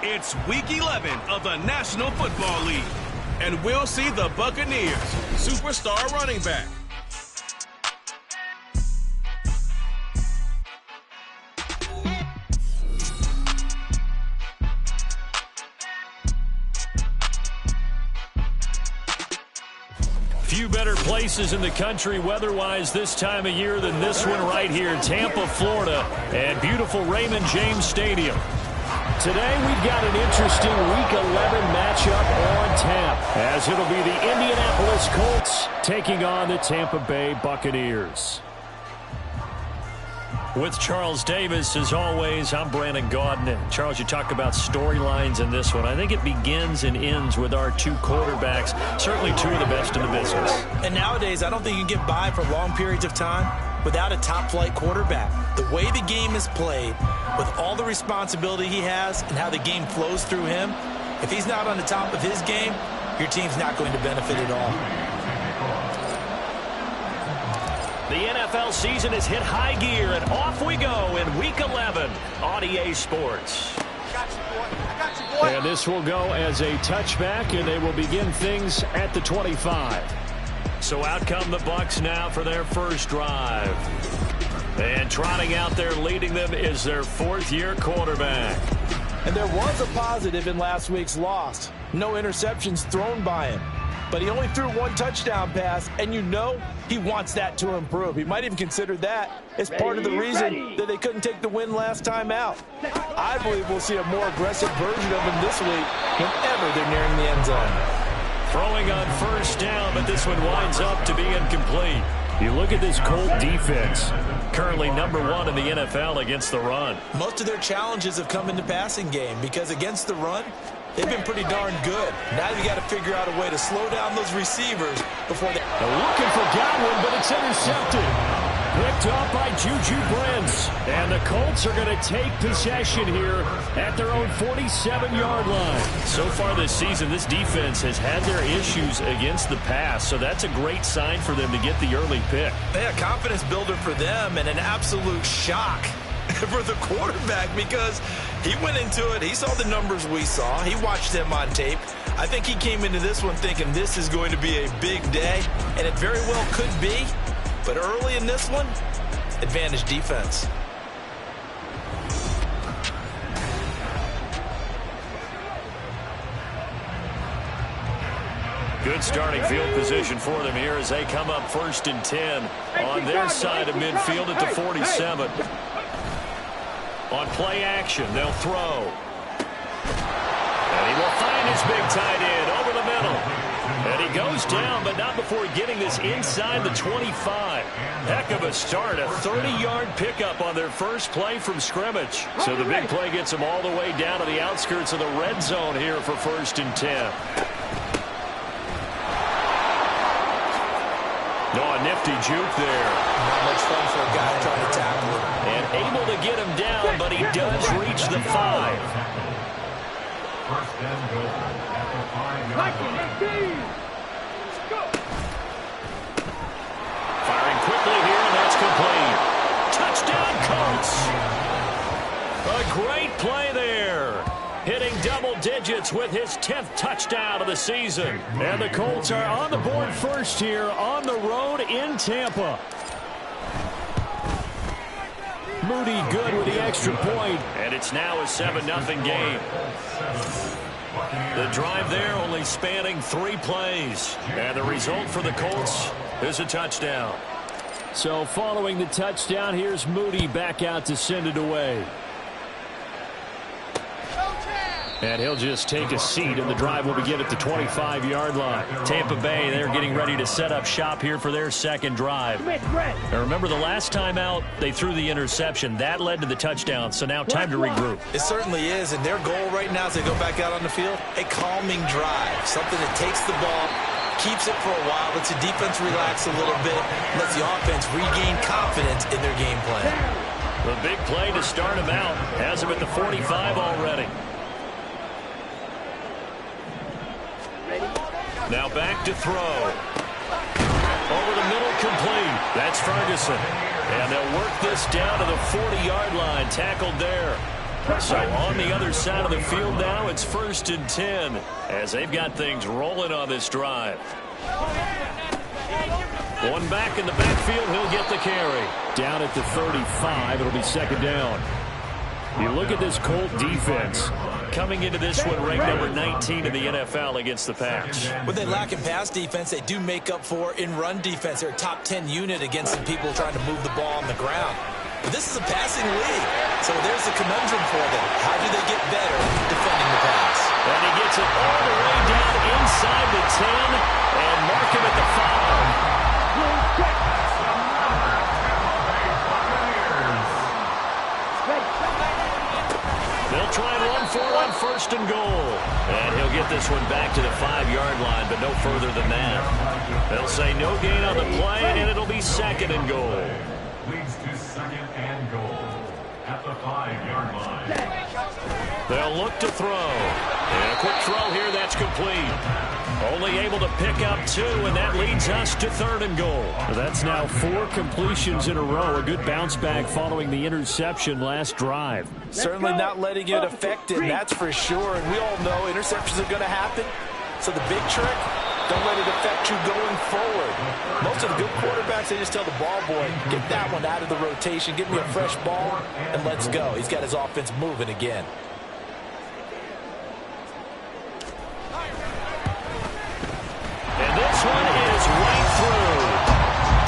It's Week 11 of the National Football League, and we'll see the Buccaneers' superstar running back. Few better places in the country weather-wise this time of year than this one right here, Tampa, Florida, and beautiful Raymond James Stadium. Today we've got an interesting Week 11 matchup on tap, as it'll be the Indianapolis Colts taking on the Tampa Bay Buccaneers. With Charles Davis, as always, I'm Brandon Gaudin. And Charles, you talk about storylines in this one. I think it begins and ends with our two quarterbacks, certainly two of the best in the business. And nowadays, I don't think you can get by for long periods of time without a top-flight quarterback. The way the game is played, with all the responsibility he has and how the game flows through him, if he's not on the top of his game, your team's not going to benefit at all. The NFL season has hit high gear, and off we go in Week 11 on EA Sports. And this will go as a touchback, and they will begin things at the 25. So out come the Bucs now for their first drive. And trotting out there leading them is their fourth-year quarterback. And there was a positive in last week's loss. No interceptions thrown by him. But he only threw one touchdown pass, and you know he wants that to improve. He might even consider that as part of the reason that they couldn't take the win last time out. I believe we'll see a more aggressive version of him this week whenever they're nearing the end zone. Throwing on first down, but this one winds up to be incomplete. You look at this Colt defense, currently #1 in the NFL against the run. Most of their challenges have come in the passing game because against the run, they've been pretty darn good. Now you got to figure out a way to slow down those receivers before they... They're looking for Godwin, but it's intercepted. Picked off by Juju Brents. And the Colts are going to take possession here at their own 47-yard line. So far this season, this defense has had their issues against the pass, so that's a great sign for them to get the early pick. Yeah, confidence builder for them and an absolute shock for the quarterback because he went into it. He saw the numbers we saw. He watched them on tape. I think he came into this one thinking this is going to be a big day, and it very well could be. But early in this one, advantage defense. Good starting field position for them here as they come up 1st and 10 on their side of midfield at the 47. On play action, they'll throw. And he will find his big tight end over the middle. And he goes down, but not before getting this inside the 25. Heck of a start, a 30-yard pickup on their first play from scrimmage. So the big play gets them all the way down to the outskirts of the red zone here for 1st and 10. No, a nifty juke there. Not much fun for a guy trying to tackle him. And able to get him down, but he does reach the 5. Firing quickly here, and that's complete. Touchdown, Colts. A great play there. Hitting double digits with his 10th touchdown of the season. And the Colts are on the board first here on the road in Tampa. Moody good with the extra point. And it's now a 7-0 game. The drive there only spanning 3 plays. And the result for the Colts is a touchdown. So following the touchdown, here's Moody back out to send it away. And he'll just take a seat, and the drive will begin at the 25-yard line. Tampa Bay, they're getting ready to set up shop here for their second drive. Now remember, the last time out, they threw the interception. That led to the touchdown, so now time to regroup. It certainly is, and their goal right now as they go back out on the field, a calming drive, something that takes the ball, keeps it for a while, lets the defense relax a little bit, lets the offense regain confidence in their game plan. The big play to start him out has him at the 45 already. Now back to throw. Over the middle, complete. That's Ferguson. And they'll work this down to the 40-yard line. Tackled there. So on the other side of the field now, it's 1st and 10 as they've got things rolling on this drive. One back in the backfield, he'll get the carry. Down at the 35, it'll be 2nd down. You look at this Colt defense. Coming into this one, ranked number 19 in the NFL against the pass. What they lack in pass defense, they do make up for in run defense. They're a top 10 unit against some people trying to move the ball on the ground. But this is a passing league, so there's a conundrum for them. How do they get better defending the pass? And he gets it all the way down inside the 10 and mark him at the 5. They'll try and run for it on 1st and goal. And he'll get this one back to the 5-yard line, but no further than that. They'll say no gain on the play, and it'll be 2nd and goal. Leads to 2nd and goal at the 5-yard line. They'll look to throw. And a quick throw here, that's complete. Only able to pick up 2, and that leads us to 3rd and goal. That's now 4 completions in a row. A good bounce back following the interception last drive. Certainly not letting it affect him, that's for sure. And we all know interceptions are going to happen. So the big trick, don't let it affect you going forward. Most of the good quarterbacks, they just tell the ball boy, get that one out of the rotation, give me a fresh ball, and let's go. He's got his offense moving again. And this one is right through.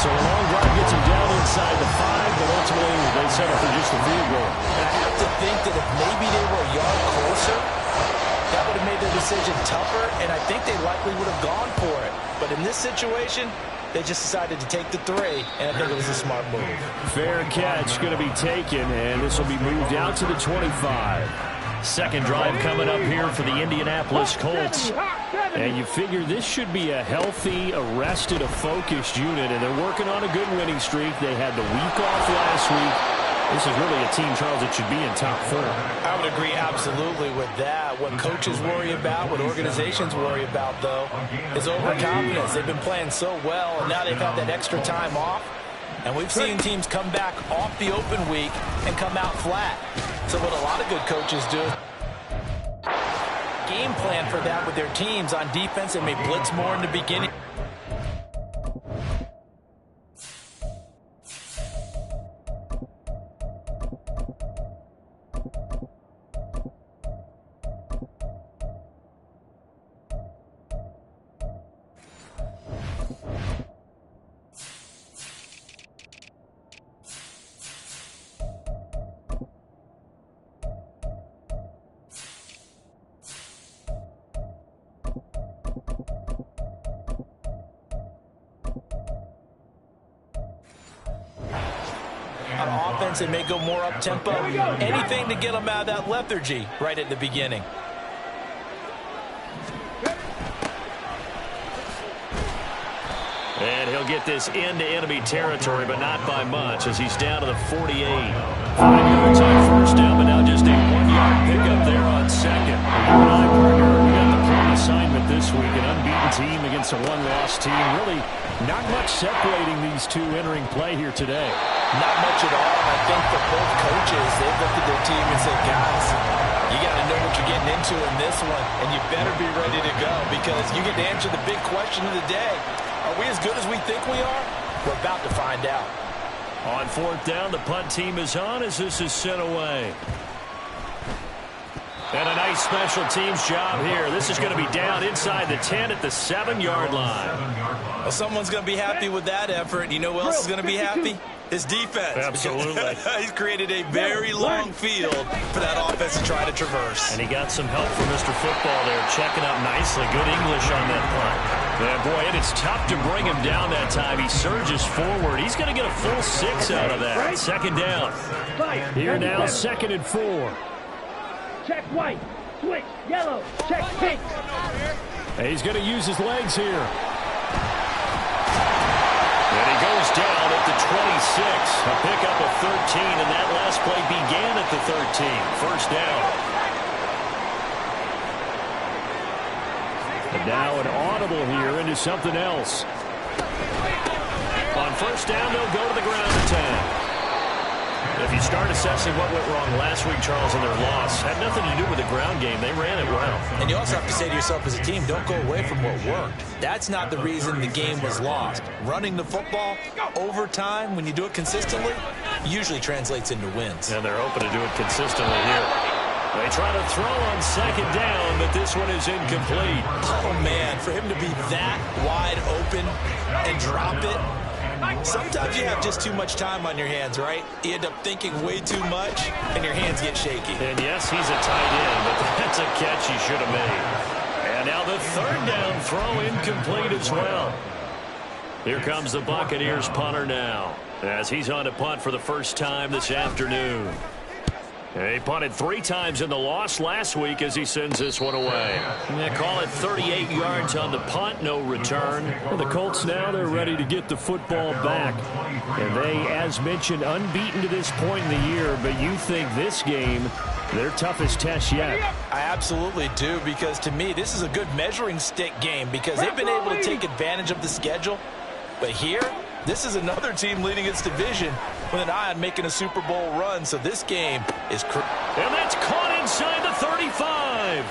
So a long drive gets him down inside the 5, but ultimately they settle for just a field goal. And I have to think that if maybe they were a yard closer, that would have made their decision tougher, and I think they likely would have gone for it. But in this situation, they just decided to take the 3, and I think it was a smart move. Fair catch going to be taken, and this will be moved out to the 25. Second drive coming up here for the Indianapolis Colts. And you figure this should be a healthy, arrested, a focused unit, and they're working on a good winning streak. They had the week off last week. This is really a team, Charles, that should be in top 4. I would agree absolutely with that. What coaches worry about, what organizations worry about, though, is overconfidence. They've been playing so well, and now they've had that extra time off. And we've seen teams come back off the open week and come out flat. So what a lot of good coaches do is game plan for that with their teams on defense and may blitz more in the beginning. On offense, they may go more up-tempo. Anything to get them out of that lethargy right at the beginning. And he'll get this into enemy territory, but not by much as he's down to the 48. 5 yards on 1st down, but now just a 1-yard pickup there on 2nd. You and I, partner, we got the point assignment this week. An unbeaten team against a 1-loss team. Really not much separating these two entering play here today. Not much at all. I think for both coaches, they've looked at their team and said, guys, you got to know what you're getting into in this one, and you better be ready to go because you get to answer the big question of the day. Are we as good as we think we are? We're about to find out. On 4th down, the punt team is on as this is sent away. And a nice special teams job here. This is going to be down inside the 10 at the 7-yard line. Well, someone's going to be happy with that effort. You know who else is going to be happy? His defense. Absolutely. He's created a very long field for that offense to try to traverse. And he got some help from Mr. Football there, checking up nicely. Good English on that punt. Yeah, boy, and it's tough to bring him down that time. He surges forward. He's going to get a full 6 out of that. 2nd down. Here now, 2nd and 4. Check white, switch, yellow, check pink. And he's going to use his legs here. And he goes down at the 26. A pickup of 13, and that last play began at the 13. 1st down. And now an audible here into something else. On 1st down, they'll go to the ground attack. if you start assessing what went wrong last week, Charles, in their loss, had nothing to do with the ground game. They ran it well. And you also have to say to yourself as a team, don't go away from what worked. That's not the reason the game was lost. Running the football over time, when you do it consistently, usually translates into wins. And they're hoping to do it consistently here. They try to throw on second down, but this one is incomplete. Oh, man, for him to be that wide open and drop it, sometimes you have just too much time on your hands, right? You end up thinking way too much, and your hands get shaky. And yes, he's a tight end, but that's a catch he should have made. And now the third down throw incomplete as well. Here comes the Buccaneers punter now, as he's on to punt for the first time this afternoon. He punted 3 times in the loss last week as he sends this one away. They call it 38 yards on the punt, no return. Well, the Colts now, they're ready to get the football back. And they, as mentioned, unbeaten to this point in the year, but you think this game, their toughest test yet. I absolutely do, because to me, this is a good measuring stick game because they've been able to take advantage of the schedule. But here, this is another team leading its division with an eye on making a Super Bowl run, so this game is and that's caught inside the 35.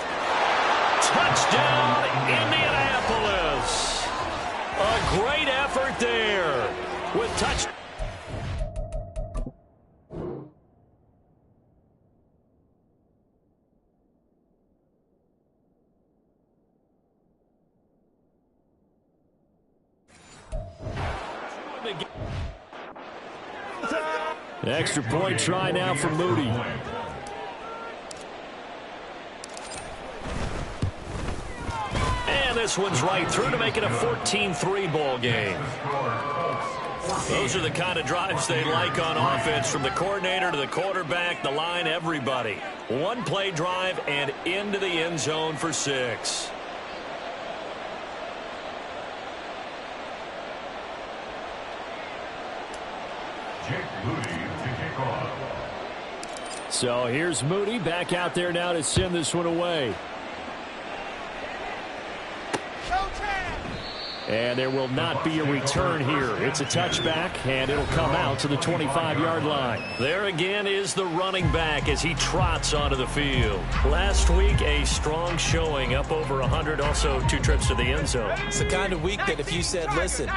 Touchdown, Indianapolis. A great effort there with touch. Extra point try now for Moody. And this one's right through to make it a 14-3 ball game. Those are the kind of drives they like on offense, from the coordinator to the quarterback, the line, everybody. One play drive and into the end zone for 6. So here's Moody back out there now to send this one away. And there will not be a return here. It's a touchback, and it'll come out to the 25-yard line. There again is the running back as he trots onto the field. Last week, a strong showing, up over 100, also 2 trips to the end zone. It's the kind of week that if you said, listen,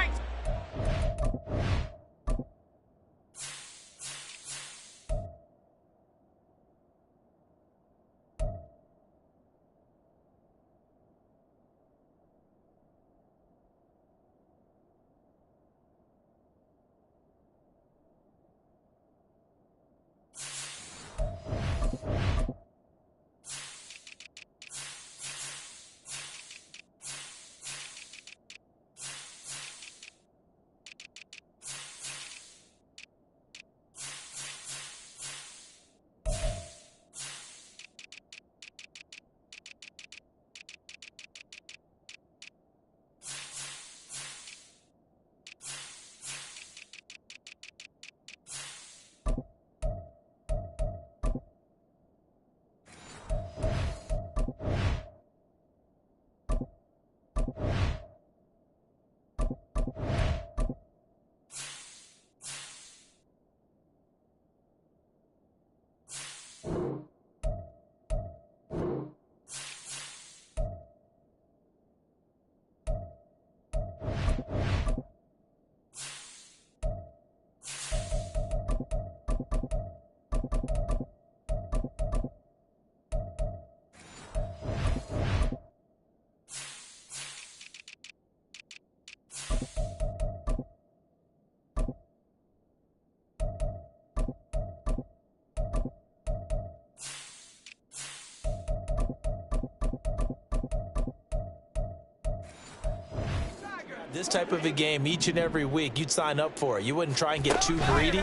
this type of a game each and every week, you'd sign up for it. You wouldn't try and get too greedy.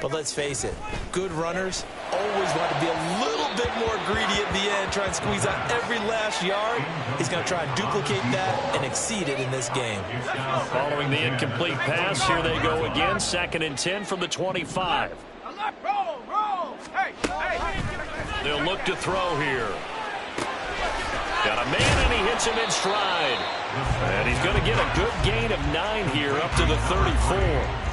But let's face it, good runners always want to be a little bit more greedy at the end, try and squeeze out every last yard. He's going to try and duplicate that and exceed it in this game. Following the incomplete pass, here they go again. 2nd and 10 from the 25. They'll look to throw here. Got a man, and he hits him in stride. And he's going to get a good gain of 9 here, up to the 34.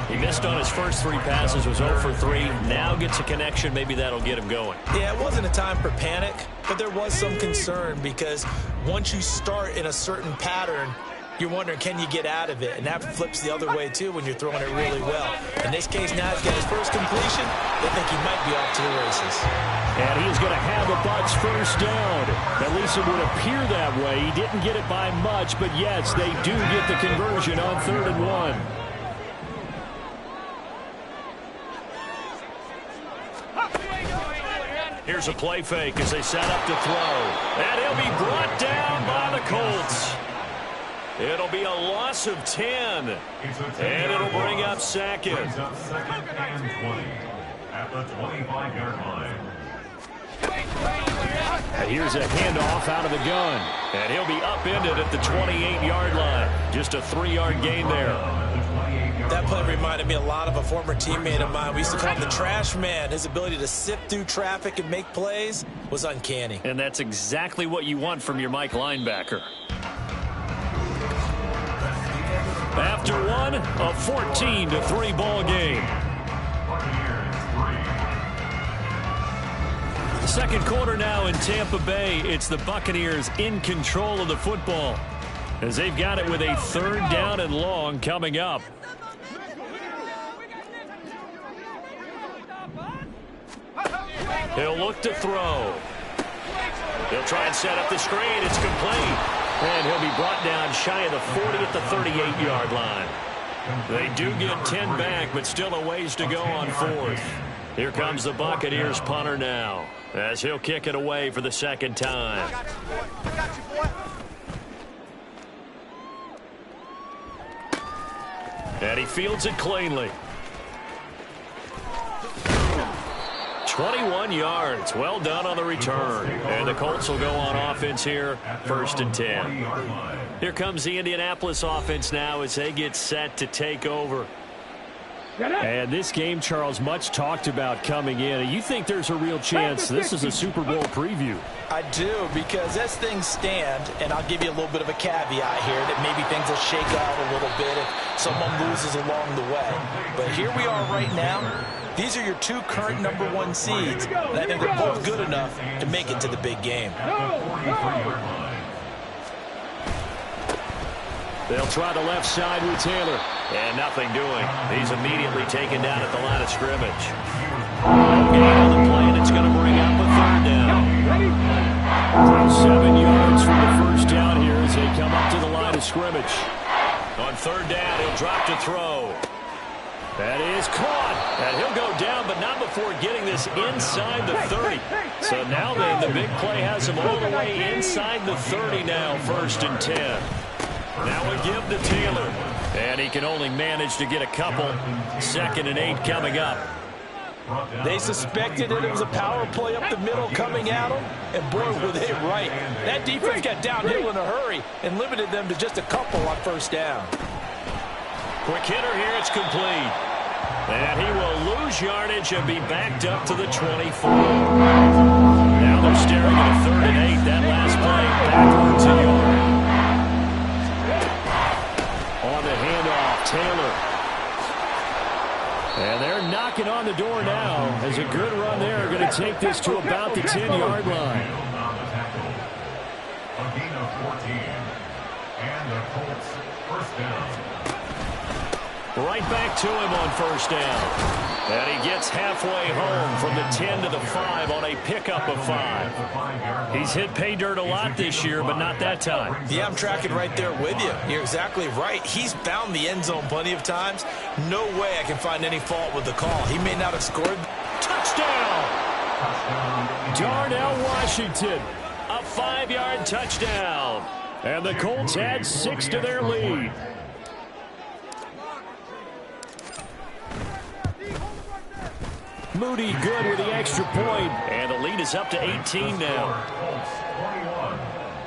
He missed on his first 3 passes, was 0 for 3. Now gets a connection. Maybe that'll get him going. Yeah, it wasn't a time for panic, but there was some concern because once you start in a certain pattern, you're wondering, can you get out of it? And that flips the other way, too, when you're throwing it really well. In this case, now he's got his first completion. They think he might be off to the races. And he's going to have the Bucs first down. At least it would appear that way. He didn't get it by much, but yes, they do get the conversion on 3rd and 1. Here's a play fake as they set up to throw. And he'll be brought down by the Colts. It'll be a loss of 10. And it'll bring up second. Brings up 2nd and 20 at the 25-yard line. And here's a handoff out of the gun. And he'll be upended at the 28-yard line. Just a 3-yard gain there. That play reminded me a lot of a former teammate of mine. We used to call him the trash man. His ability to sift through traffic and make plays was uncanny. And that's exactly what you want from your Mike linebacker. After one, a 14-3 ball game. Second quarter now in Tampa Bay. It's the Buccaneers in control of the football as they've got it with a 3rd down and long coming up. He'll look to throw. He'll try and set up the screen. It's complete. And he'll be brought down shy of the 40 at the 38-yard line. They do get 10 back, but still a ways to go on 4th. Here comes the Buccaneers punter now, as he'll kick it away for the 2nd time. And he fields it cleanly. 21 yards. Well done on the return. And the Colts will go on offense here, 1st and 10. Here comes the Indianapolis offense now as they get set to take over. And this game, Charles, much talked about coming in. You think there's a real chance this is a Super Bowl preview? I do, because as things stand, and I'll give you a little bit of a caveat here, that maybe things will shake out a little bit if someone loses along the way. But here we are right now. These are your 2 current #1 seeds, and I think they're both good enough to make it to the big game. They'll try the left side with Taylor. And nothing doing. He's immediately taken down at the line of scrimmage. Gain on the play, and it's going to bring up a 3rd down. 7 yards from the first down here as they come up to the line of scrimmage. On 3rd down, he'll drop to throw. That is caught. And he'll go down, but not before getting this inside the 30. So now then, the big play has him all the way inside the 30 now, 1st and 10. Now we give to Taylor. And he can only manage to get a couple. 2nd and 8 coming up. They suspected it was a power play up the middle coming at them, and boy, were they right. That defense got downhill in a hurry and limited them to just a couple on 1st down. Quick hitter here, it's complete. And he will lose yardage and be backed up to the 24. Now they're staring at a 3rd and 8. That last play, backwards a yard. On the handoff, Taylor. And they're knocking on the door now as a good run there. Going to take this to about the 10-yard line. A gain of 14. And the Colts first down. Right back to him on 1st down. And he gets halfway home from the 10 to the 5 on a pickup of 5. He's hit pay dirt a lot this year, but not that time. Yeah, I'm tracking right there with you. You're exactly right. He's found the end zone plenty of times. No way I can find any fault with the call. He may not have scored. Touchdown! Darnell Washington. A 5-yard touchdown. And the Colts add 6 to their lead. Moody good with the extra point. And the lead is up to 18 now.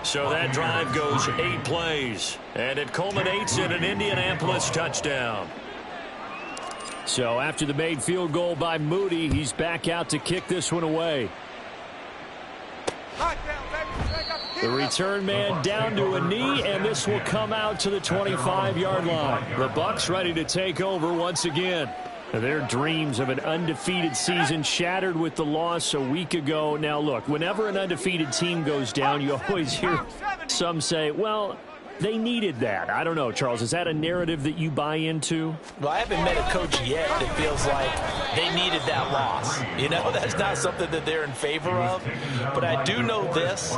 So that drive goes 8 plays. And it culminates in an Indianapolis touchdown. So after the made field goal by Moody, he's back out to kick this one away. Hot down, baby. The return man down to a knee, and this will come out to the 25-yard line. The Bucs ready to take over once again. Their dreams of an undefeated season shattered with the loss a week ago. Now, look, whenever an undefeated team goes down, you always hear some say, well, they needed that. I don't know, Charles. Is that a narrative that you buy into? Well, I haven't met a coach yet that feels like they needed that loss. You know, that's not something that they're in favor of. But I do know this.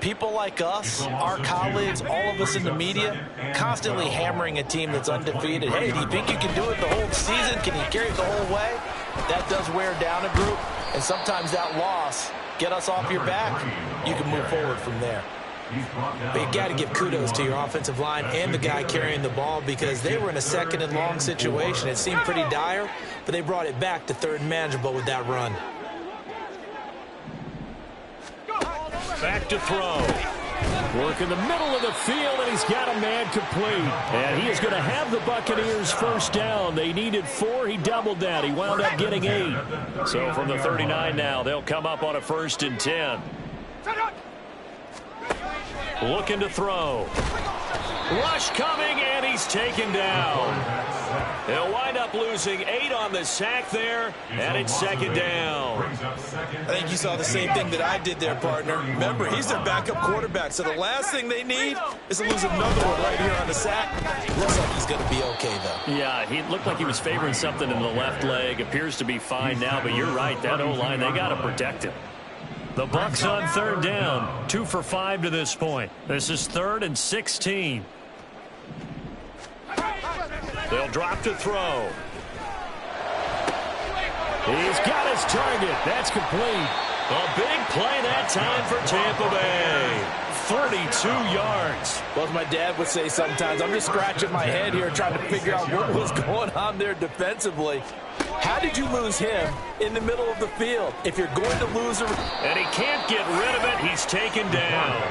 People like us, our colleagues, all of us in the media, constantly hammering a team that's undefeated. Hey, do you think you can do it the whole season? Can you carry it the whole way? That does wear down a group, and sometimes that loss, get us off your back, you can move forward from there. But you got to give kudos to your offensive line and the guy carrying the ball because they were in a second and long situation. It seemed pretty dire, but they brought it back to third and manageable with that run. Back to throw. Work in the middle of the field, and he's got a man complete. And he is going to have the Buccaneers first down. They needed 4. He doubled that. He wound up getting 8. So from the 39 now, they'll come up on a 1st and 10. Looking to throw. Rush coming, and he's taken down. They'll wind up losing 8 on the sack there, and it's 2nd down. I think you saw the same thing that I did there, partner. Remember, he's their backup quarterback, so the last thing they need is to lose another one right here on the sack. Looks like he's going to be okay, though. Yeah, he looked like he was favoring something in the left leg. Appears to be fine now, but you're right. That O-line, they got to protect him. The Bucs on 3rd down. 2 for 5 to this point. This is 3rd and 16. They'll drop to throw. He's got his target. That's complete. A big play that time for Tampa Bay. 42 yards. Well, as my dad would say sometimes, I'm just scratching my head here trying to figure out what was going on there defensively. How did you lose him in the middle of the field? If you're going to lose him. And he can't get rid of it. He's taken down.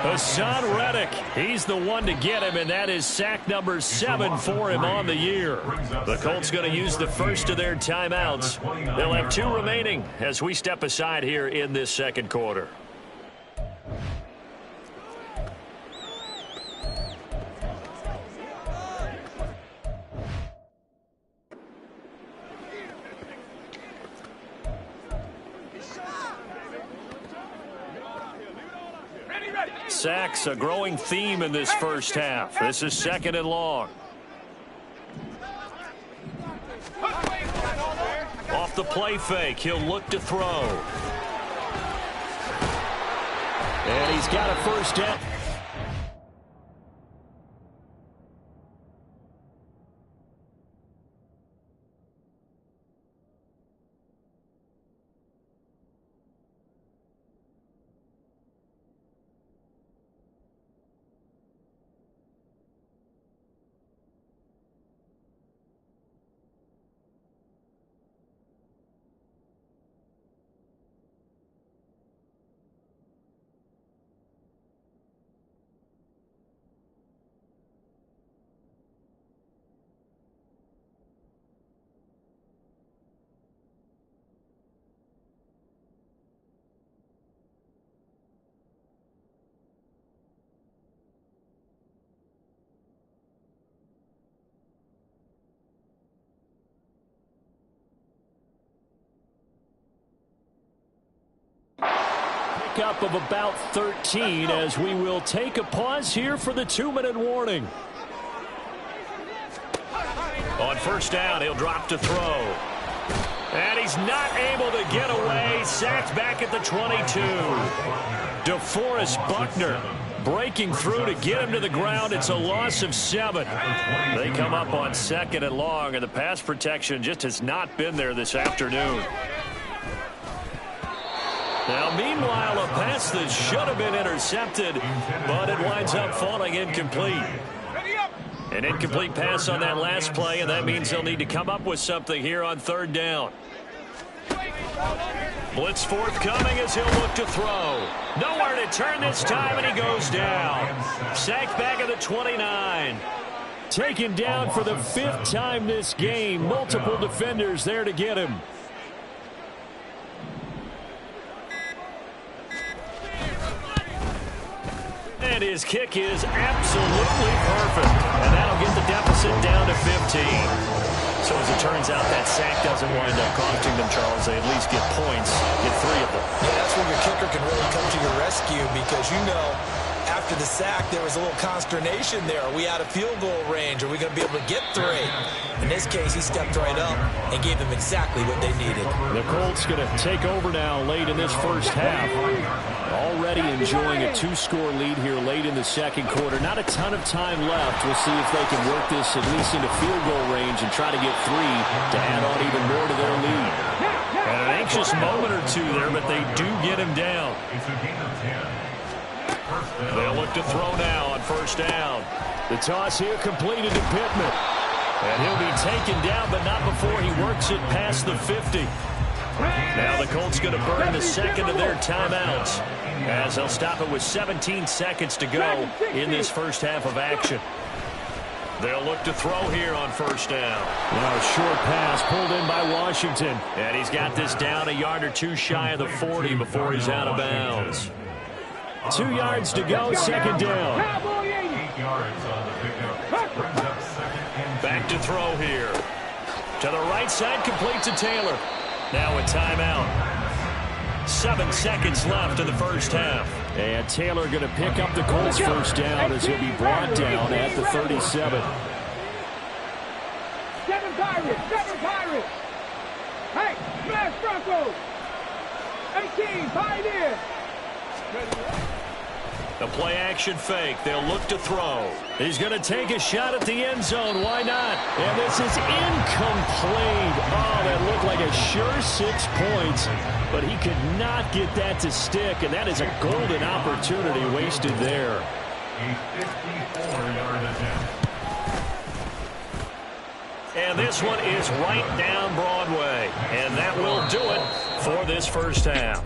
Hassan Reddick, he's the one to get him, and that is sack number 7 for him on the year. The Colts going to use the first of their timeouts. They'll have 2 remaining as we step aside here in this 2nd quarter. Sacks, a growing theme in this first half. This is 2nd and long. Off the play fake, he'll look to throw. And he's got a first down. Up of about 13 as we will take a pause here for the 2-minute warning. On 1st down, he'll drop to throw. And he's not able to get away. Sacked back at the 22. DeForest Buckner breaking through to get him to the ground. It's a loss of 7. They come up on 2nd and long, and the pass protection just has not been there this afternoon. Now, meanwhile, a pass that should have been intercepted, but it winds up falling incomplete. An incomplete pass on that last play, and that means they'll need to come up with something here on 3rd down. Blitz forthcoming as he'll look to throw. Nowhere to turn this time, and he goes down. Sacked back at the 29. Taken down for the 5th time this game. Multiple defenders there to get him. And his kick is absolutely perfect. And that'll get the deficit down to 15. So as it turns out, that sack doesn't wind up costing them, Charles. They at least get points, get 3 of them. Yeah, that's where your kicker can really come to your rescue because, you know, after the sack, there was a little consternation there. Are we out of field goal range? Are we going to be able to get 3? In this case, he stepped right up and gave them exactly what they needed. The Colts going to take over now late in this first half. Already enjoying a 2-score lead here late in the second quarter. Not a ton of time left. We'll see if they can work this at least into field goal range and try to get 3 to add on even more to their lead. And an anxious moment or two there, but they do get him down. It's a gain of 10. They'll look to throw now on first down. The toss here completed to Pittman. And he'll be taken down, but not before he works it past the 50. Now the Colts going to burn the second of their timeouts as they'll stop it with 17 seconds to go in this first half of action. They'll look to throw here on first down. Now a short pass pulled in by Washington. And he's got this down a yard or 2 shy of the 40 before he's out of bounds. 2 yards to go, second down. 8 yards on the pickup. Brings up second and Back to throw here. To the right side, complete to Taylor. Now a timeout. 7 seconds left in the first half. And Taylor going to pick up the Colts first down as he'll be brought down at the 37. 7 Pirates, 7 Pirates. Hey, smash Broncos. 18 Pioneers. The play action fake. They'll look to throw. He's going to take a shot at the end zone. Why not? And this is incomplete. Oh, that looked like a sure 6 points. But he could not get that to stick. And that is a golden opportunity wasted there. a 54-yard attempt. And this one is right down Broadway. And that will do it for this first half.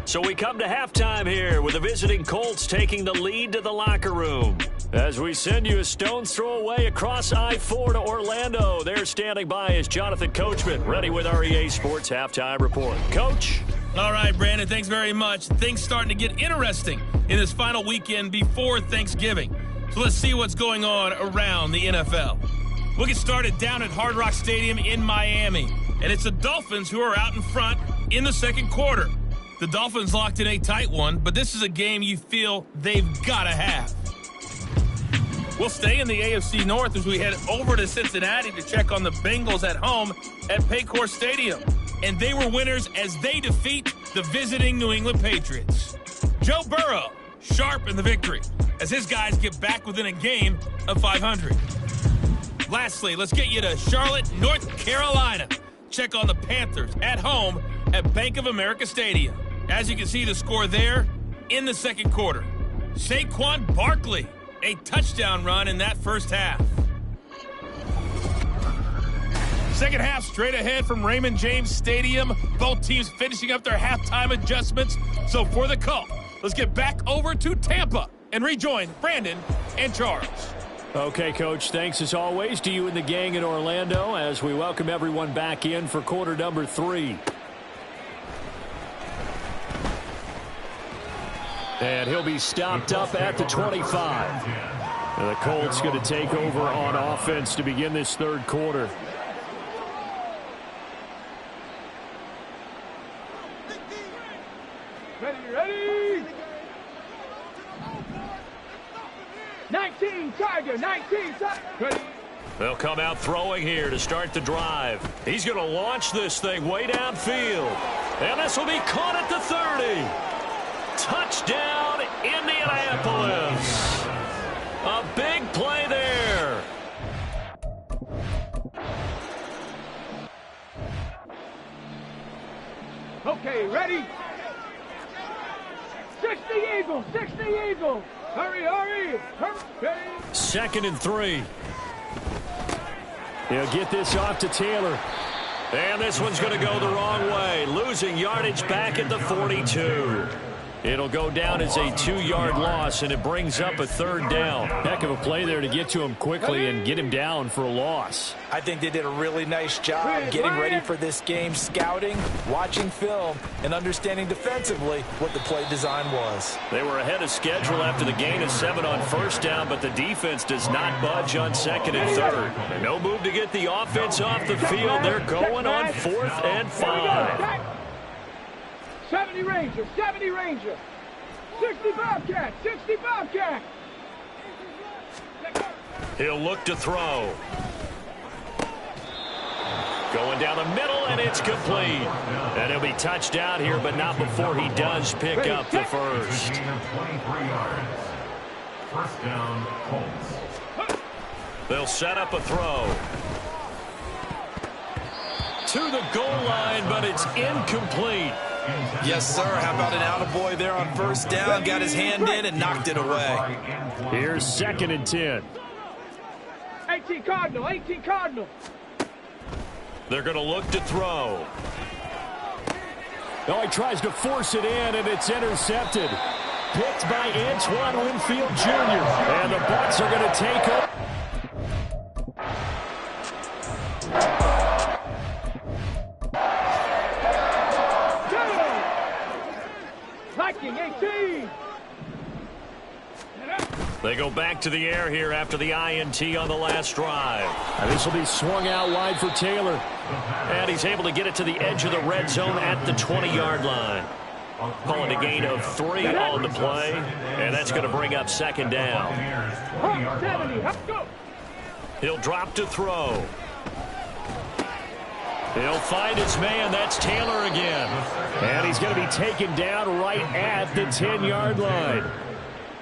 So we come to halftime here with the visiting Colts taking the lead to the locker room. As we send you a stone's throw away across I-4 to Orlando. There standing by is Jonathan Coachman, ready with our EA Sports Halftime Report. Coach? All right, Brandon, thanks very much. Things starting to get interesting in this final weekend before Thanksgiving. So let's see what's going on around the NFL. We'll get started down at Hard Rock Stadium in Miami. And it's the Dolphins who are out in front in the second quarter. The Dolphins locked in a tight one, but this is a game you feel they've got to have. We'll stay in the AFC North as we head over to Cincinnati to check on the Bengals at home at Paycor Stadium. And they were winners as they defeat the visiting New England Patriots. Joe Burrow, sharp in the victory, as his guys get back within a game of 500. Lastly, let's get you to Charlotte, North Carolina. Check on the Panthers at home at Bank of America Stadium. As you can see, the score there in the second quarter. Saquon Barkley, a touchdown run in that first half. Second half straight ahead from Raymond James Stadium. Both teams finishing up their halftime adjustments. So for the call, let's get back over to Tampa and rejoin Brandon and Charles. Okay, Coach, thanks as always to you and the gang in Orlando as we welcome everyone back in for quarter number 3. And he'll be stopped up at the 25. And the Colts going to take over on offense to begin this third quarter. Ready. 19 Tiger, 19 Tiger. Ready. They'll come out throwing here to start the drive. He's going to launch this thing way downfield. And this will be caught at the 30. Touchdown, Indianapolis. A big play there. Okay, ready? 60 Eagles, 60 Eagles. Hurry. Ready. 2nd and 3. He'll get this off to Taylor. And this one's going to go the wrong way. Losing yardage back at the 42. It'll go down as a 2-yard loss, and it brings up a 3rd down. Heck of a play there to get to him quickly and get him down for a loss. I think they did a really nice job getting ready for this game, scouting, watching film, and understanding defensively what the play design was. They were ahead of schedule after the gain of 7 on 1st down, but the defense does not budge on 2nd and 3rd. And no move to get the offense off the field. They're going on 4th and 5. 70 Ranger, 70 Ranger. 60 Bobcat, 60 Bobcat. He'll look to throw. Going down the middle, and it's complete. And he'll be touched out here, but not before he does pick up the first. Gain of 23 yards. 1st down, Colts. They'll set up a throw. To the goal line, but it's incomplete. Yes, sir. How about an attaboy there on 1st down? Got his hand in and knocked it away. Here's 2nd and 10. 18 Cardinal, 18 Cardinal. They're going to look to throw. Oh, he tries to force it in, and it's intercepted. Picked by Antoine Winfield Jr. And the Bucs are going to take up. Viking, 18. They go back to the air here after the INT on the last drive. And this will be swung out wide for Taylor. And he's able to get it to the edge of the red zone at the 20-yard line. Calling a gain of 3 on the play, and that's going to bring up 2nd down. 70, let's go. He'll drop to throw. He'll find his man. That's Taylor again. And he's going to be taken down right at the 10-yard line.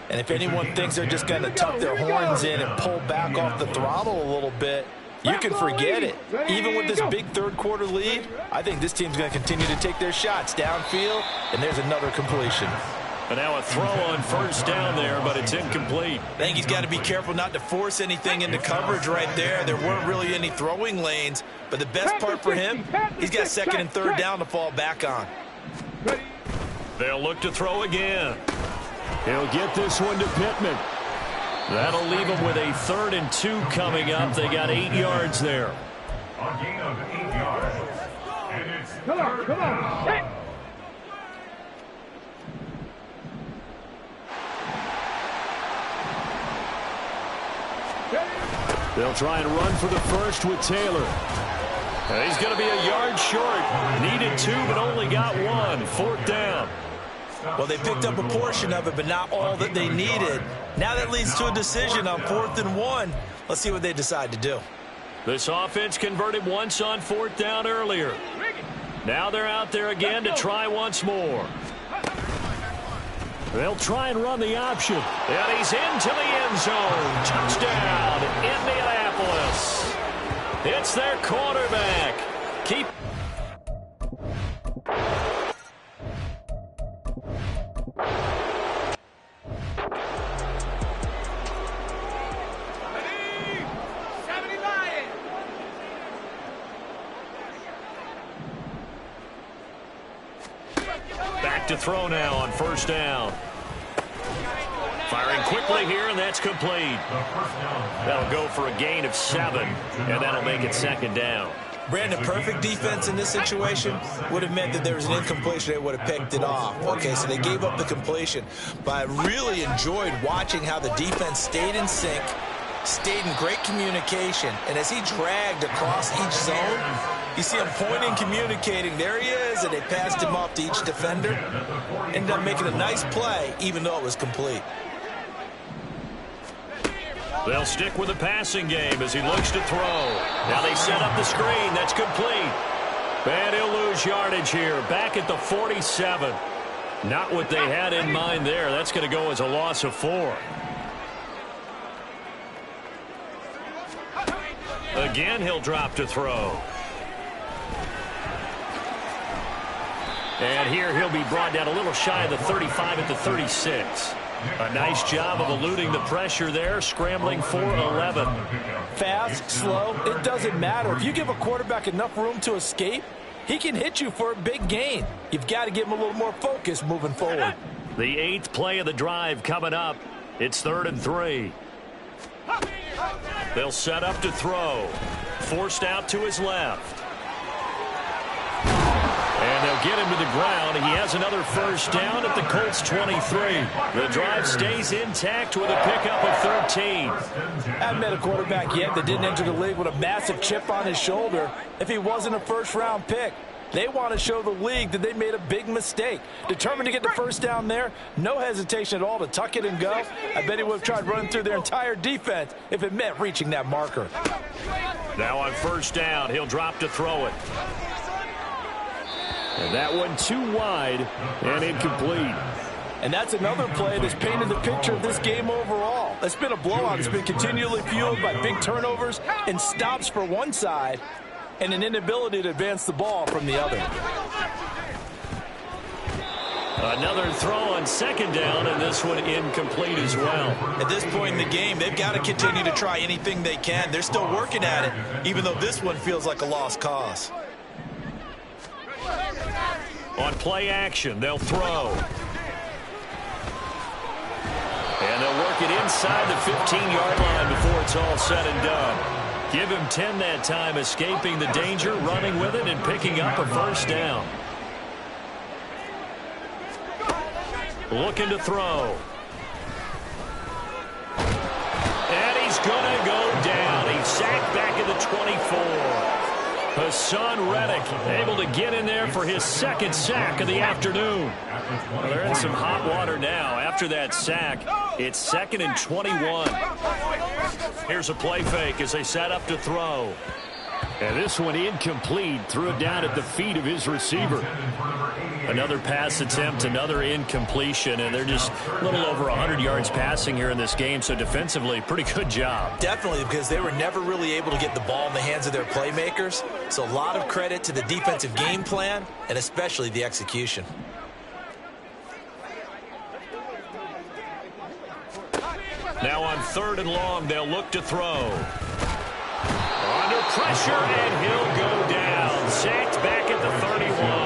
And if anyone thinks they're just going to tuck their horns in and pull back off the throttle a little bit, you can forget it. Even with this big 3rd quarter lead, I think this team's going to continue to take their shots downfield, and there's another completion. And now a throw on 1st down there, but it's incomplete. I think he's got to be careful not to force anything into coverage right there. There weren't really any throwing lanes, but the best part for him, he's got 2nd and 3rd down to fall back on. They'll look to throw again. He'll get this one to Pittman. That'll leave them with a 3rd and 2 coming up. They got 8 yards there. A gain of 8 yards. And it's Come on, set. They'll try and run for the first with Taylor. He's going to be a yard short. Needed 2, but only got 1. 4th down. Well, they picked up a portion of it, but not all that they needed. Now that leads to a decision on 4th and 1. Let's see what they decide to do. This offense converted once on 4th down earlier. Now they're out there again to try once more. They'll try and run the option. And he's into the end zone. Touchdown, Indianapolis. It's their quarterback. Keep. Back to throw now on 1st down. Firing quickly here, and that's complete. That'll go for a gain of 7, and that'll make it 2nd down. Brandon, perfect defense in this situation would have meant that there was an incompletion. They would have picked it off. Okay, so they gave up the completion. But I really enjoyed watching how the defense stayed in sync, stayed in great communication, and as he dragged across each zone, you see him pointing, communicating. There he is, and they passed him off to each defender. Ended up making a nice play, even though it was complete. They'll stick with the passing game as he looks to throw. Now they set up the screen. That's complete. And he'll lose yardage here. Back at the 47. Not what they had in mind there. That's going to go as a loss of 4. Again, he'll drop to throw. And here he'll be brought down a little shy of the 35 at the 36. A nice job of eluding the pressure there, scrambling for 11. Fast, slow, it doesn't matter. If you give a quarterback enough room to escape, he can hit you for a big gain. You've got to give him a little more focus moving forward. The 8th play of the drive coming up. It's 3rd and 3. They'll set up to throw. Forced out to his left. And they'll get him to the ground. He has another first down at the Colts 23. The drive stays intact with a pickup of 13. I haven't met a quarterback yet that didn't enter the league with a massive chip on his shoulder if he wasn't a first-round pick. They want to show the league that they made a big mistake. Determined to get the first down there, no hesitation at all to tuck it and go. I bet he would have tried running through their entire defense if it meant reaching that marker. Now on first down, he'll drop to throw it. And that one too wide and incomplete. And that's another play that's painted the picture of this game overall. It's been a blowout. It's been continually fueled by big turnovers and stops for one side and an inability to advance the ball from the other. Another throw on second down, and this one incomplete as well. At this point in the game, they've got to continue to try anything they can. They're still working at it, even though this one feels like a lost cause. On play action, they'll throw. And they'll work it inside the 15-yard line before it's all said and done. Give him 10 that time, escaping the danger, running with it, and picking up a first down. Looking to throw. And he's going to go down. He's sacked back at the 24. Hassan Reddick able to get in there for his second sack of the afternoon. Well, they're in some hot water now. After that sack, it's 2nd and 21. Here's a play fake as they set up to throw. And this one incomplete. Threw it down at the feet of his receiver. Another pass attempt, another incompletion, and they're just a little over 100 yards passing here in this game, so defensively, pretty good job. Definitely, because they were never really able to get the ball in the hands of their playmakers, so a lot of credit to the defensive game plan and especially the execution. Now on 3rd and long, they'll look to throw. Under pressure, and he'll go down. Sacked back at the 31.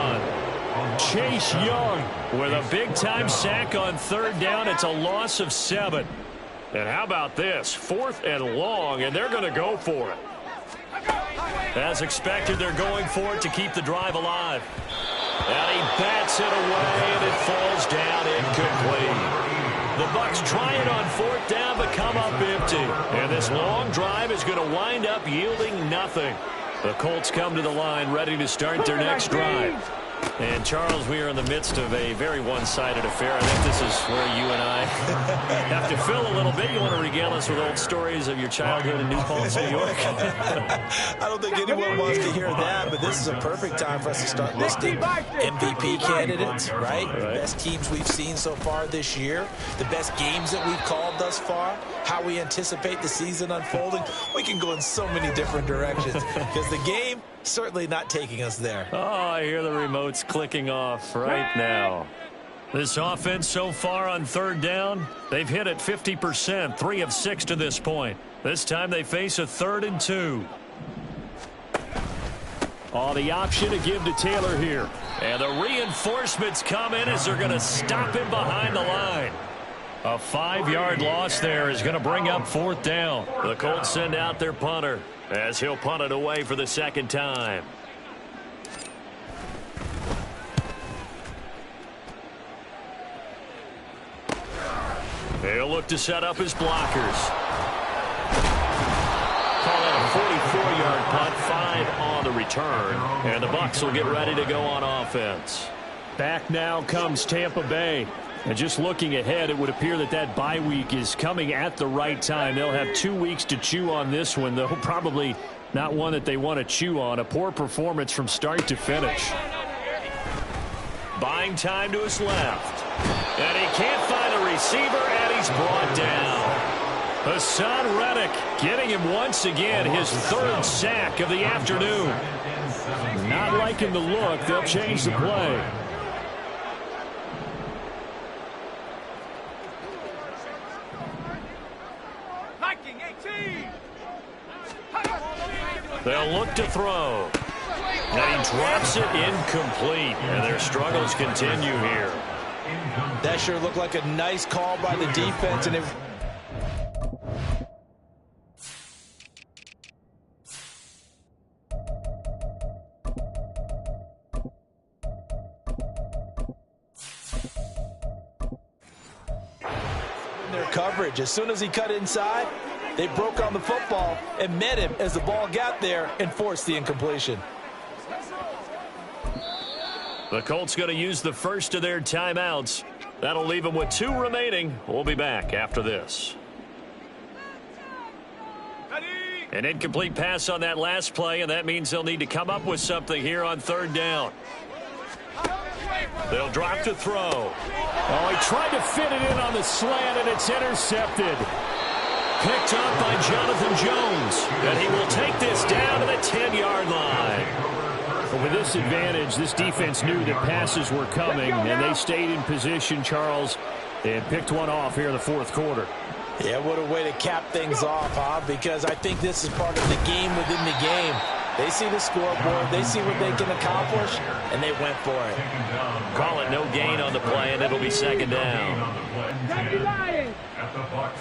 Chase Young with a big-time sack on 3rd down. It's a loss of 7. And how about this? 4th and long, and they're going to go for it. As expected, they're going for it to keep the drive alive. And he bats it away, and it falls down incomplete. The Bucs try it on 4th down, but come up empty. And this long drive is going to wind up yielding nothing. The Colts come to the line, ready to start their next drive. And, Charles, we are in the midst of a very one-sided affair. I think this is where you and I have to fill a little bit. You want to regale us with old stories of your childhood in New Paltz, New York? I don't think anyone wants to hear that, but this is a perfect time for us to start listing MVP candidates, right? The best teams we've seen so far this year, the best games that we've called thus far, how we anticipate the season unfolding. We can go in so many different directions because the game certainly not taking us there. Oh, I hear the remotes clicking off right now. This offense so far on 3rd down, they've hit it 50%, 3 of 6 to this point. This time they face a 3rd and 2. Oh, the option to give to Taylor here. And the reinforcements come in as they're going to stop him behind the line. A 5-yard loss there is going to bring up 4th down. The Colts send out their punter as he'll punt it away for the 2nd time. They'll look to set up his blockers. Call it a 44-yard punt, 5 on the return. And the Bucs will get ready to go on offense. Back now comes Tampa Bay. And just looking ahead, it would appear that that bye week is coming at the right time. They'll have 2 weeks to chew on this one, though probably not one that they want to chew on. A poor performance from start to finish. Buying time to his left. And he can't find a receiver, and he's brought down. Hassan Reddick getting him once again, his 3rd sack of the afternoon. Not liking the look. They'll change the play. They'll look to throw. And he drops it incomplete. And their struggles continue here. That sure looked like a nice call by the defense, and it their coverage. As soon as he cut inside, they broke on the football and met him as the ball got there and forced the incompletion. The Colts going to use the first of their timeouts. That'll leave them with 2 remaining. We'll be back after this. An incomplete pass on that last play, and that means they'll need to come up with something here on 3rd down. They'll drop to throw. Oh, he tried to fit it in on the slant, and it's intercepted. Picked up by Jonathan Jones, and he will take this down to the 10-yard line. But with this advantage, this defense knew that passes were coming, and they stayed in position, Charles, and picked one off here in the 4th quarter. Yeah, what a way to cap things off, huh? Because I think this is part of the game within the game. They see the scoreboard, they see what they can accomplish, and they went for it. Call it no gain on the play, and it'll be 2nd down.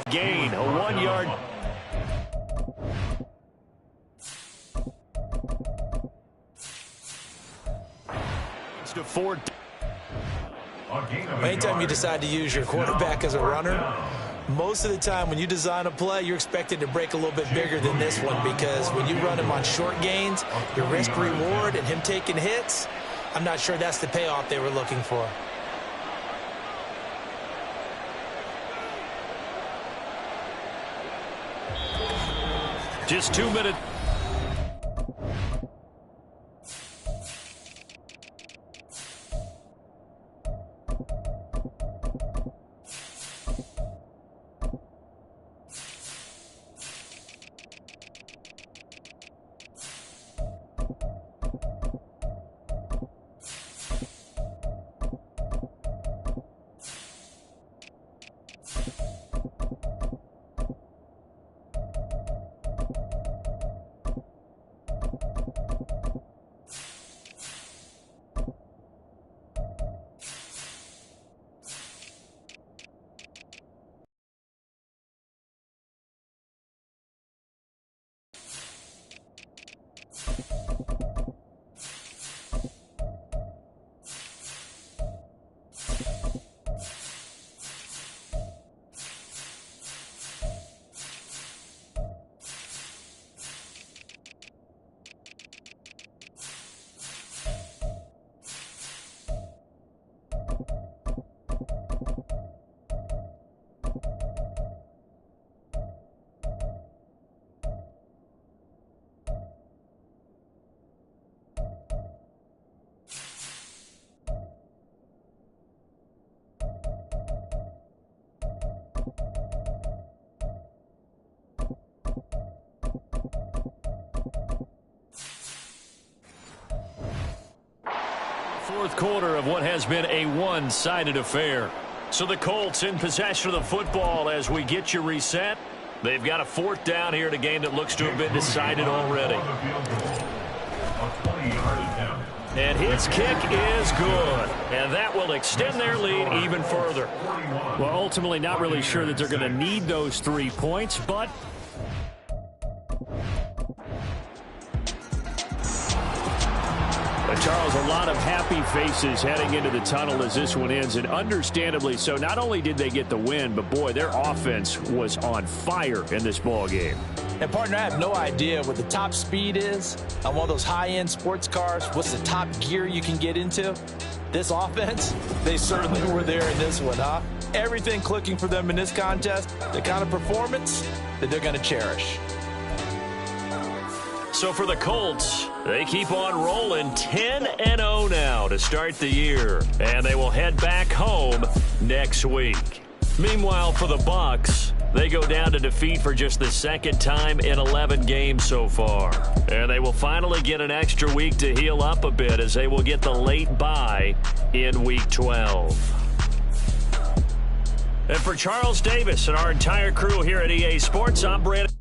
Gain, a 1-yard. It's to 4. Anytime you decide to use your quarterback as a runner, most of the time when you design a play, you're expected to break a little bit bigger than this one, because when you run him on short gains, your risk-reward and him taking hits, I'm not sure that's the payoff they were looking for. Just 2 minutes. Fourth quarter of what has been a one-sided affair. So the Colts in possession of the football as we get you reset. They've got a 4th down here in a game that looks to have been decided already. And his kick is good. And that will extend their lead even further. Well, ultimately not really sure that they're going to need those 3 points, but Charles, a lot of happy faces heading into the tunnel as this one ends, and understandably so. Not only did they get the win, but boy, their offense was on fire in this ball game. And partner, I have no idea what the top speed is on one of those high-end sports cars. What's the top gear you can get into? This offense, they certainly were there in this one, huh? Everything clicking for them in this contest, the kind of performance that they're going to cherish. So for the Colts, they keep on rolling 10-0 now to start the year. And they will head back home next week. Meanwhile, for the Bucs, they go down to defeat for just the 2nd time in 11 games so far. And they will finally get an extra week to heal up a bit as they will get the late bye in Week 12. And for Charles Davis and our entire crew here at EA Sports, I'm Brandon.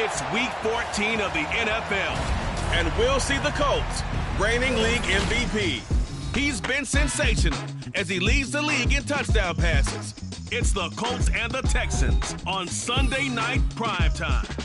It's Week 14 of the NFL, and we'll see the Colts, reigning league MVP. He's been sensational as he leads the league in touchdown passes. It's the Colts and the Texans on Sunday Night Primetime.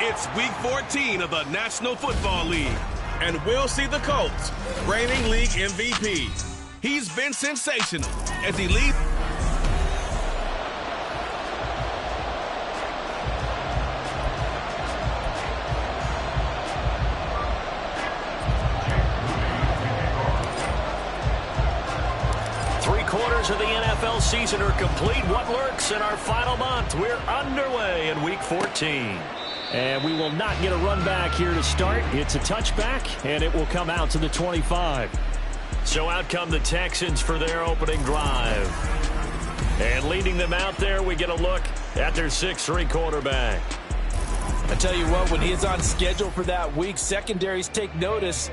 It's Week 14 of the National Football League, and we'll see the Colts, reigning league MVP. He's been sensational as he leads. Three-quarters of the NFL season are complete. What lurks in our final month? We're underway in Week 14. And we will not get a run back here to start. It's a touchback, and it will come out to the 25. So out come the Texans for their opening drive. And leading them out there, we get a look at their 6'3" quarterback. I tell you what, when he's on schedule for that week, secondaries take notice.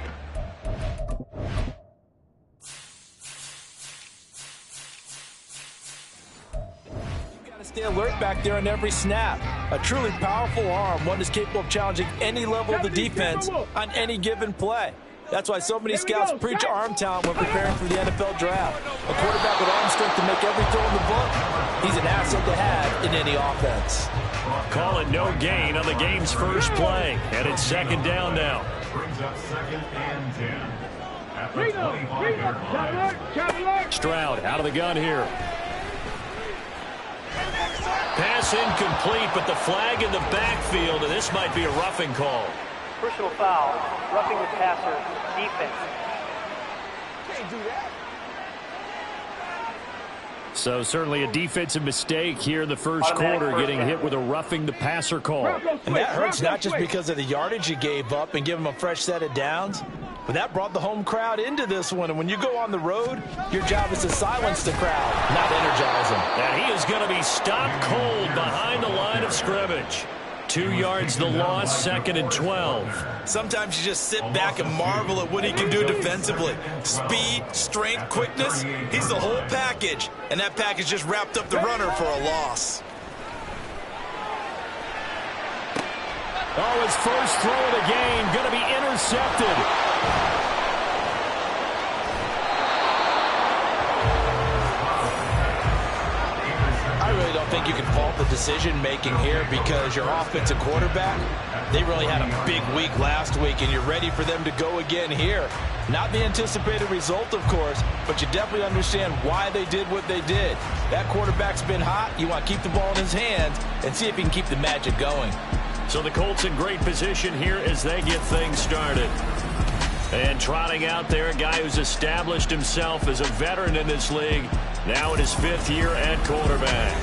Stay alert back there on every snap. A truly powerful arm, one that's capable of challenging any level of the defense on any given play. That's why so many scouts preach arm talent when preparing for the NFL draft. A quarterback with arm strength to make every throw in the book, he's an asset to have in any offense. Call it no gain on the game's first play, and it's second down now. Brings up 2nd and 10. At the 25-yard line. Stroud out of the gun here. Pass incomplete, but the flag in the backfield, and this might be a roughing call. Personal foul, roughing the passer, defense. Can't do that. So certainly a defensive mistake here in the first quarter, getting hit with a roughing the passer call. And that hurts not just because of the yardage you gave up and give him a fresh set of downs, but that brought the home crowd into this one. And when you go on the road, your job is to silence the crowd, not energize them. And he is going to be stopped cold behind the line of scrimmage. 2 yards the loss, 2nd and 12. Sometimes you just sit back and marvel at what he can do defensively. Speed, strength, quickness, he's the whole package. And that package just wrapped up the runner for a loss. Oh, his first throw of the game going to be intercepted. I really don't think you can fault the decision-making here because your offensive quarterback, they really had a big week last week, and you're ready for them to go again here. Not the anticipated result, of course, but you definitely understand why they did what they did. That quarterback's been hot. You want to keep the ball in his hands and see if he can keep the magic going. So the Colts in great position here as they get things started. And trotting out there, a guy who's established himself as a veteran in this league, now in his 5th year at quarterback.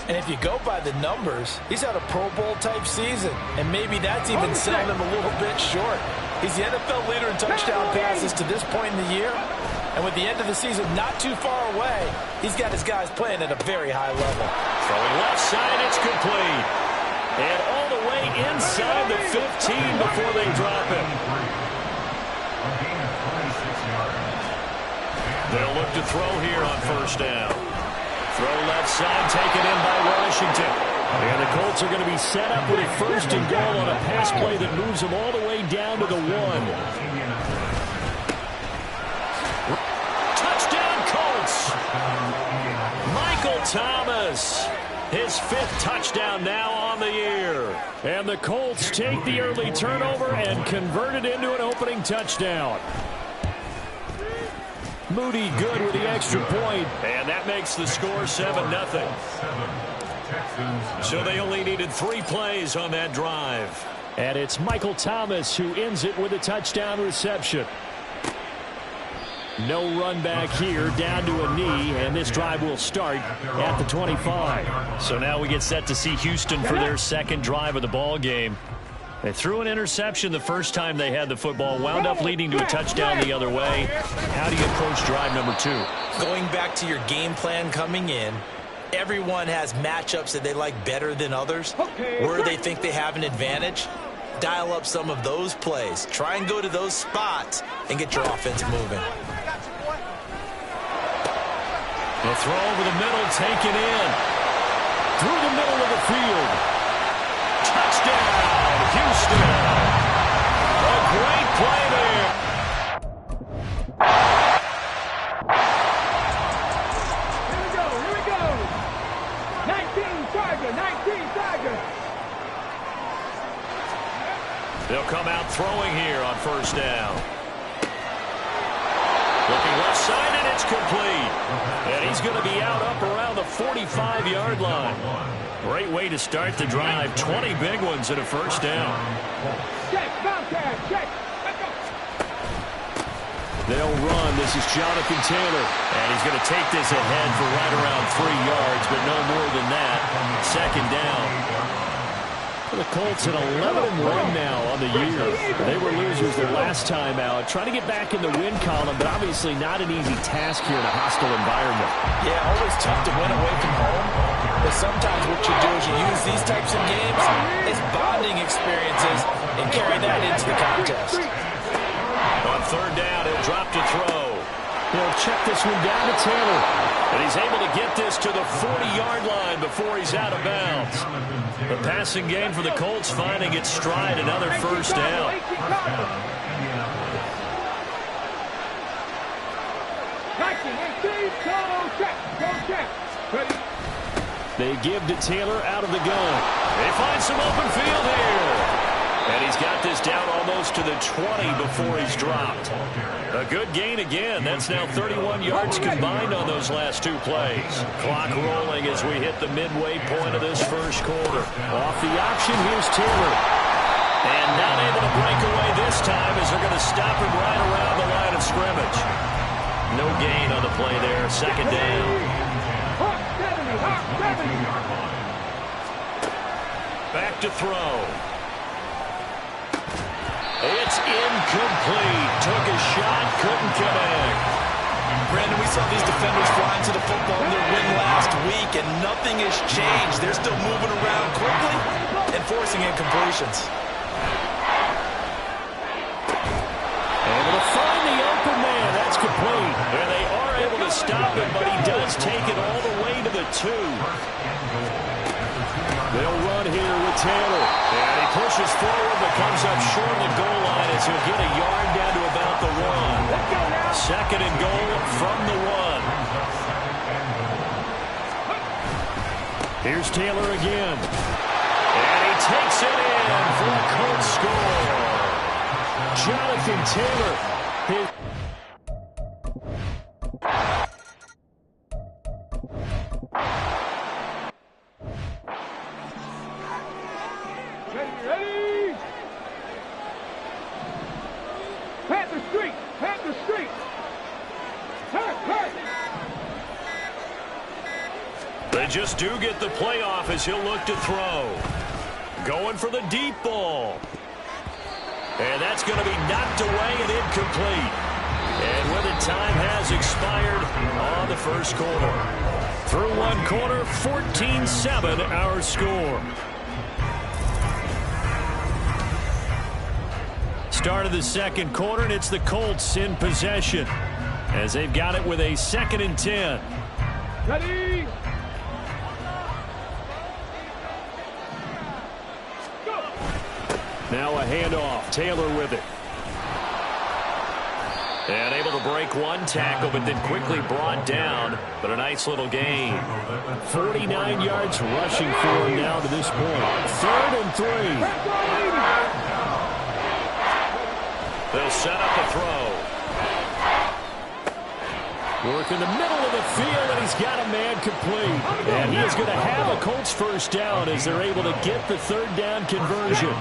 And if you go by the numbers, he's had a Pro Bowl-type season, and maybe that's even selling him a little bit short. He's the NFL leader in touchdown passes to this point in the year, and with the end of the season not too far away, he's got his guys playing at a very high level. Throwing left side, it's complete. And all the way inside the 15 before they drop him. They'll look to throw here on first down. Throw left side, taken in by Washington. And the Colts are going to be set up with a 1st and goal on a pass play that moves them all the way down to the 1. Touchdown Colts! Michael Thomas. His 5th touchdown now on the year. And the Colts take the early turnover and convert it into an opening touchdown. Moody good with the extra point. And that makes the score 7-0. So they only needed 3 plays on that drive. And it's Michael Thomas who ends it with a touchdown reception. No run back here, down to a knee, and this drive will start at the 25. So now we get set to see Houston for their 2nd drive of the ball game. They threw an interception the first time they had the football, wound up leading to a touchdown the other way. How do you approach drive number 2? Going back to your game plan coming in, everyone has matchups that they like better than others, where they think they have an advantage. Dial up some of those plays. Try and go to those spots and get your offense moving. The throw over the middle, taken in. Through the middle of the field. Touchdown, Houston. A great play there. Here we go. 19 Tiger. They'll come out throwing here on first down. Looking left side, and it's complete. And he's going to be out up around the 45-yard line. Great way to start the drive. 20 big ones and a first down. Check, check. They'll run. This is Jonathan Taylor. And he's going to take this ahead for right around 3 yards, but no more than that. Second down. The Colts at 11-1 now on the year. They were losers their last time out. Trying to get back in the win column, but obviously not an easy task here in a hostile environment. Yeah, always tough to win away from home. But sometimes what you do is you use these types of games as bonding experiences and carry that into the contest. On third down, he'll drop to throw. He'll check this one down to Taylor. And he's able to get this to the 40-yard line before he's out of bounds. The passing game for the Colts finding its stride, another first down. They give to Taylor out of the gun. They find some open field here. And he's got this down almost to the 20 before he's dropped. A good gain again. That's now 31 yards combined on those last two plays. Clock rolling as we hit the midway point of this first quarter. Off the option, here's Taylor. And not able to break away this time as they're going to stop him right around the line of scrimmage. No gain on the play there. Second down. Back to throw. It's incomplete. Took a shot, couldn't connect. Brandon, we saw these defenders flying to the football in their win last week, and nothing has changed. They're still moving around quickly and forcing incompletions. Able to find the open man. That's complete. And they are able to stop him, but he does take it all the way to the 2. They'll run here with Taylor. And he pushes forward, but comes up short of the goal line as he'll get a yard down to about the 1. Second and goal from the 1. Here's Taylor again. And he takes it in for a Colts score. Jonathan Taylor. Ready? Panther Street! Panther Street! Hurt! They just do get the playoff as he'll look to throw. Going for the deep ball. And that's going to be knocked away and incomplete. And when the time has expired on the first quarter. Through one quarter, 14-7 our score. Start of the second quarter, and it's the Colts in possession as they've got it with a 2nd and 10. Ready? Now a handoff. Taylor with it. And able to break one tackle, but then quickly brought down. But a nice little gain. 49 yards rushing for him now to this point. 3rd and 3. They'll set up a throw. Work in the middle of the field, and he's got a man complete. And he is going to have a Colts first down as they're able to get the 3rd down conversion.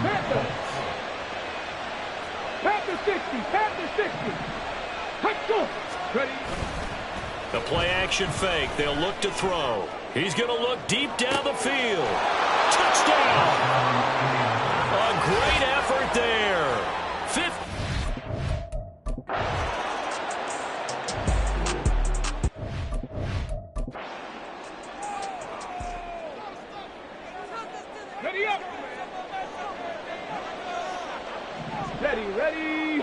Panther 60! Panther 60! Ready? The play action fake. They'll look to throw. He's going to look deep down the field. Touchdown! A great effort there. 50. Ready up! Ready!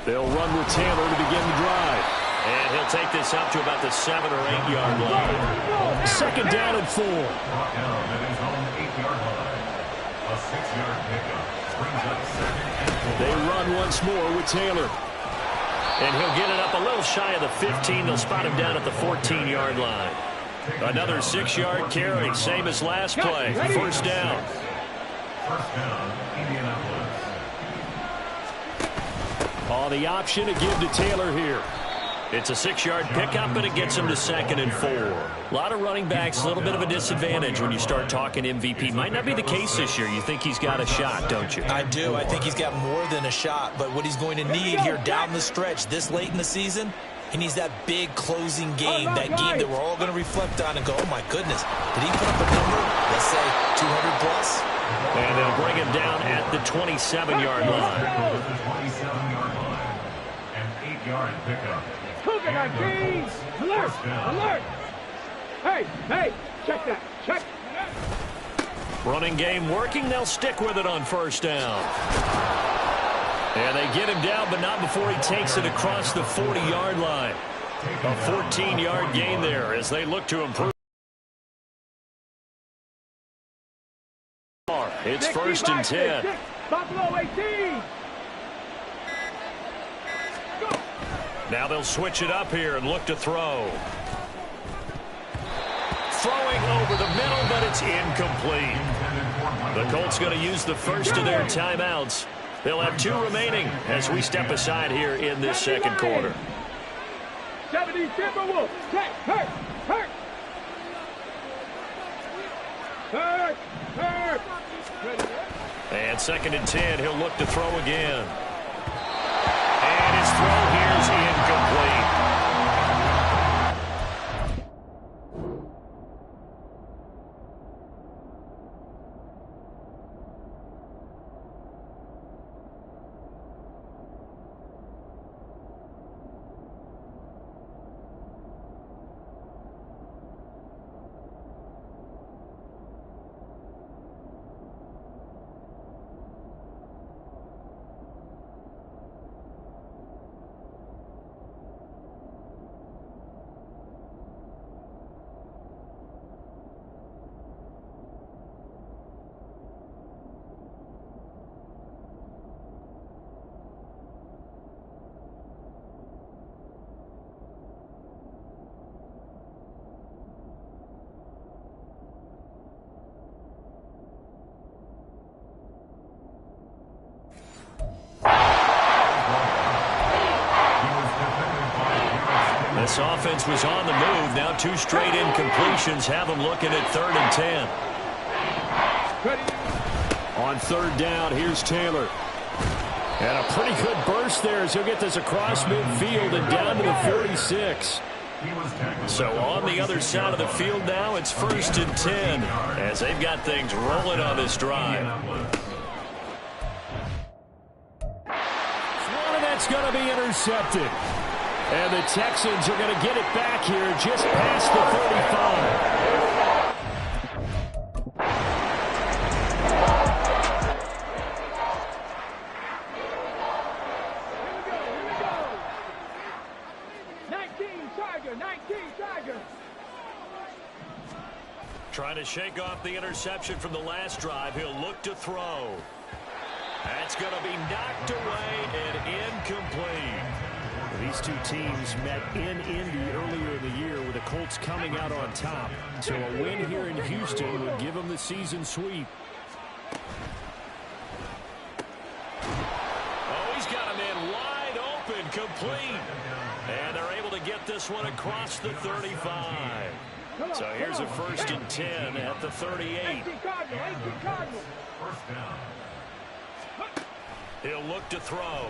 They'll run with Taylor to begin the drive. And he'll take this up to about the 7 or 8 yard line. 2nd down and 4. They run once more with Taylor. And he'll get it up a little shy of the 15. They'll spot him down at the 14-yard line. Another 6-yard carry, same as last play. First down. First down, Indianapolis. Oh, the option to give to Taylor here. It's a 6-yard pickup, and it gets him to 2nd and 4. A lot of running backs, a little bit of a disadvantage when you start talking MVP. Might not be the case this year. You think he's got a shot, don't you? I do. I think he's got more than a shot. But what he's going to need here down the stretch this late in the season, he needs that big closing game, that game that we're all going to reflect on and go, oh, my goodness, did he put up a number, let's say, 200 plus? And they'll bring him down at the 27-yard line. The 27-yard line. An 8-yard pickup. Alert! Alert! Hey! Check that! Check! Running game working. They'll stick with it on first down. And they get him down, but not before he takes it across the 40-yard line. A 14-yard gain there as they look to improve. It's first and 10. Buffalo 18! Now they'll switch it up here and look to throw. Throwing over the middle, but it's incomplete. The Colts going to use the first of their timeouts. They'll have 2 remaining as we step aside here in this second quarter. 70 Timberwolves. Check. Hurt. And 2nd and 10, he'll look to throw again. And his throw here is incomplete. This offense was on the move. Now 2 straight incompletions have them looking at 3rd and 10. On 3rd down, here's Taylor. And a pretty good burst there as he'll get this across midfield and down to the 46. So on the other side of the field now, it's 1st and 10 as they've got things rolling on this drive. One of that's going to be intercepted. And the Texans are going to get it back here just past the 35. 19 Charger. Trying to shake off the interception from the last drive. He'll look to throw. That's going to be knocked away and incomplete. These 2 teams met in Indy earlier in the year with the Colts coming out on top. So a win here in Houston would give them the season sweep. Oh, he's got him in wide open, complete. And they're able to get this one across the 35. So here's a 1st and 10 at the 38. He'll look to throw.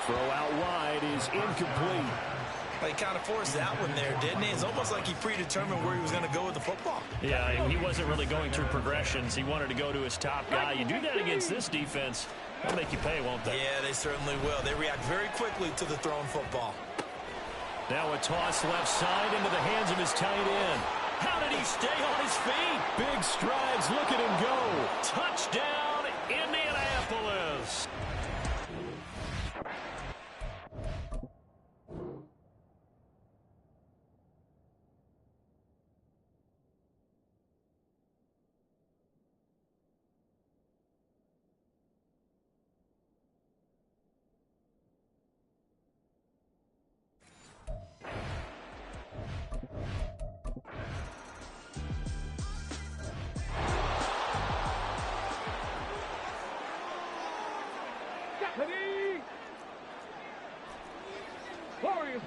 Throw out wide is incomplete. He kind of forced that one there, didn't he? It's almost like he predetermined where he was going to go with the football. Yeah, he wasn't really going through progressions. He wanted to go to his top guy. You do that against this defense, they'll make you pay, won't they? Yeah, they certainly will. They react very quickly to the thrown football. Now a toss left side into the hands of his tight end. How did he stay on his feet? Big strides. Look at him go. Touchdown, Indianapolis.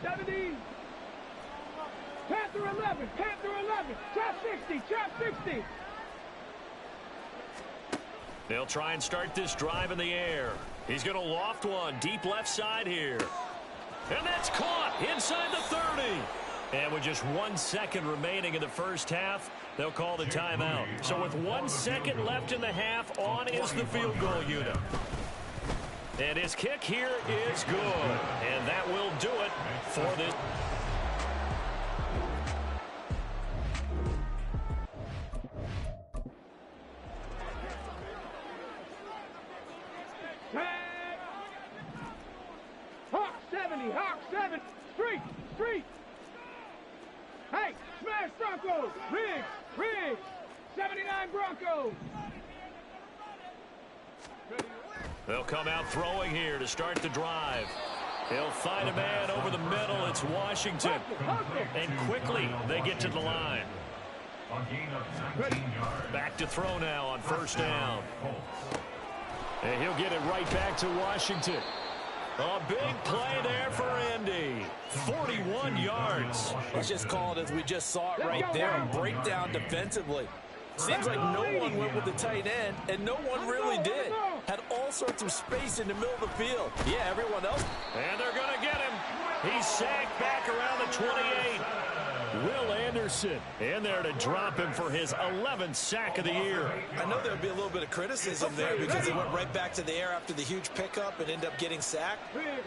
70. Panther 11, Panther 11. Trap 60, trap 60. They'll try and start this drive in the air. He's going to loft one deep left side here. And that's caught inside the 30. And with just 1 second remaining in the first half, they'll call the timeout. So with 1 second left in the half, on is the field goal unit. And his kick here is good. And that will do it for this. Hawk 70, Hawk 7. Street, street. Hey, smash Broncos. Riggs, Riggs. 79 Broncos. They'll come out throwing here to start the drive. He'll find a man over the middle. It's Washington. And quickly they get to the line. Back to throw now on first down. And he'll get it right back to Washington. A big play there for Indy. 41 yards. Let's just call it as we just saw it right there. A breakdown defensively. Seems like no one went with the tight end, and no one really did. Had all sorts of space in the middle of the field. Yeah, everyone else. And they're going to get him. He's sacked back around the 28. Will Anderson in there to drop him for his 11th sack of the year. I know there would be a little bit of criticism there because he went right back to the air after the huge pickup and ended up getting sacked.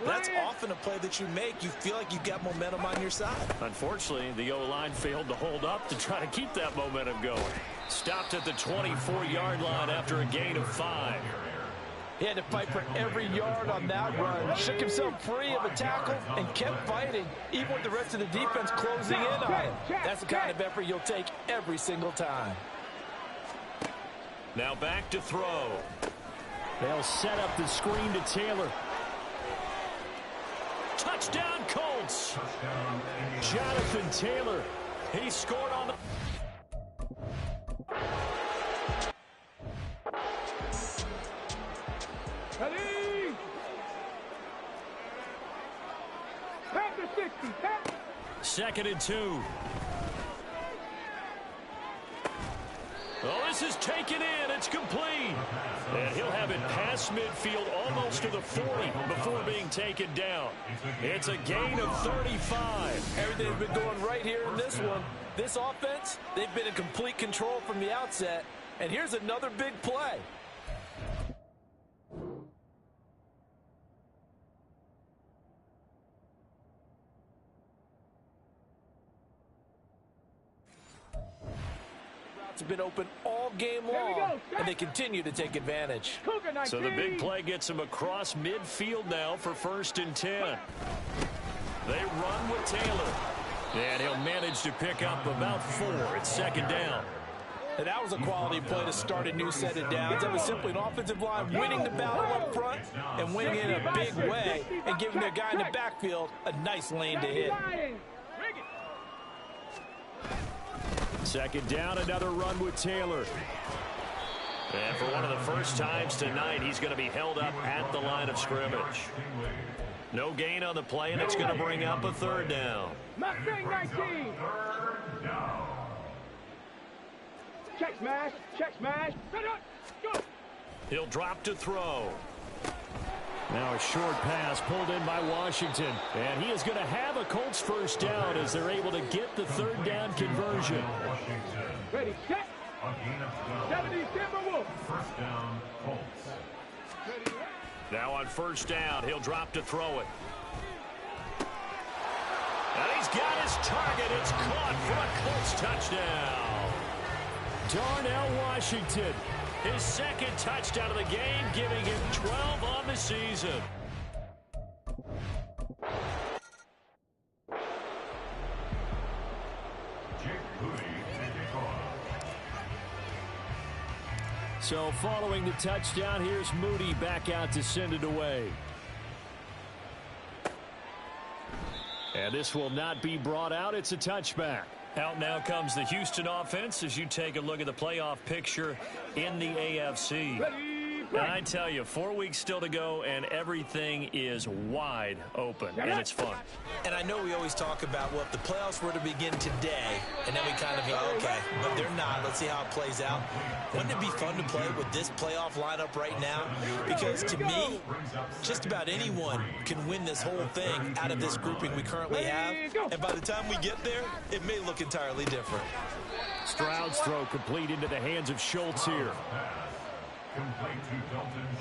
That's often a play that you make. You feel like you've got momentum on your side. Unfortunately, the O-line failed to hold up to try to keep that momentum going. Stopped at the 24-yard line after a gain of 5. He had to fight for every yard on that run. Shook himself free of a tackle and kept fighting, even with the rest of the defense closing in on him. That's the kind of effort you'll take every single time. Now back to throw. They'll set up the screen to Taylor. Touchdown Colts. Jonathan Taylor. He scored on the... Panther 60, Panther. 2nd and 2. Oh, this is taken in. It's complete. And he'll have it past midfield almost to the 40 before being taken down. It's a gain of 35. Everything's been going right here in this one. This offense, they've been in complete control from the outset. And here's another big play. Have been open all game long, and they continue to take advantage. So the big play gets them across midfield now for 1st and 10. They run with Taylor, and he'll manage to pick up about 4. It's 2nd down. And that was a quality play to start a new set of downs. That was simply an offensive line winning the battle up front and winning in a big way and giving their guy in the backfield a nice lane to hit. 2nd down, another run with Taylor. And for one of the first times tonight, he's going to be held up at the line of scrimmage. No gain on the play, and it's going to bring up a 3rd down. Mustang 19. Check smash, check smash. Go. He'll drop to throw. Now a short pass pulled in by Washington. And he is going to have a Colts 1st down as they're able to get the 3rd down conversion. Ready, set. 70 Timberwolves. 1st down, Colts. Now on 1st down, he'll drop to throw it. And he's got his target. It's caught for a Colts touchdown. Darnell Washington. His 2nd touchdown of the game, giving him 12 on the season. So following the touchdown, here's Moody back out to send it away. And this will not be brought out. It's a touchback. Out now comes the Houston offense as you take a look at the playoff picture in the AFC. Ready, And I tell you, 4 weeks still to go, and everything is wide open, and it's fun. And I know we always talk about, well, if the playoffs were to begin today, and then we kind of go, okay, but they're not. Let's see how it plays out. Wouldn't it be fun to play with this playoff lineup right now? Because to me, just about anyone can win this whole thing out of this grouping we currently have. And by the time we get there, it may look entirely different. Stroud's throw complete into the hands of Schultz here.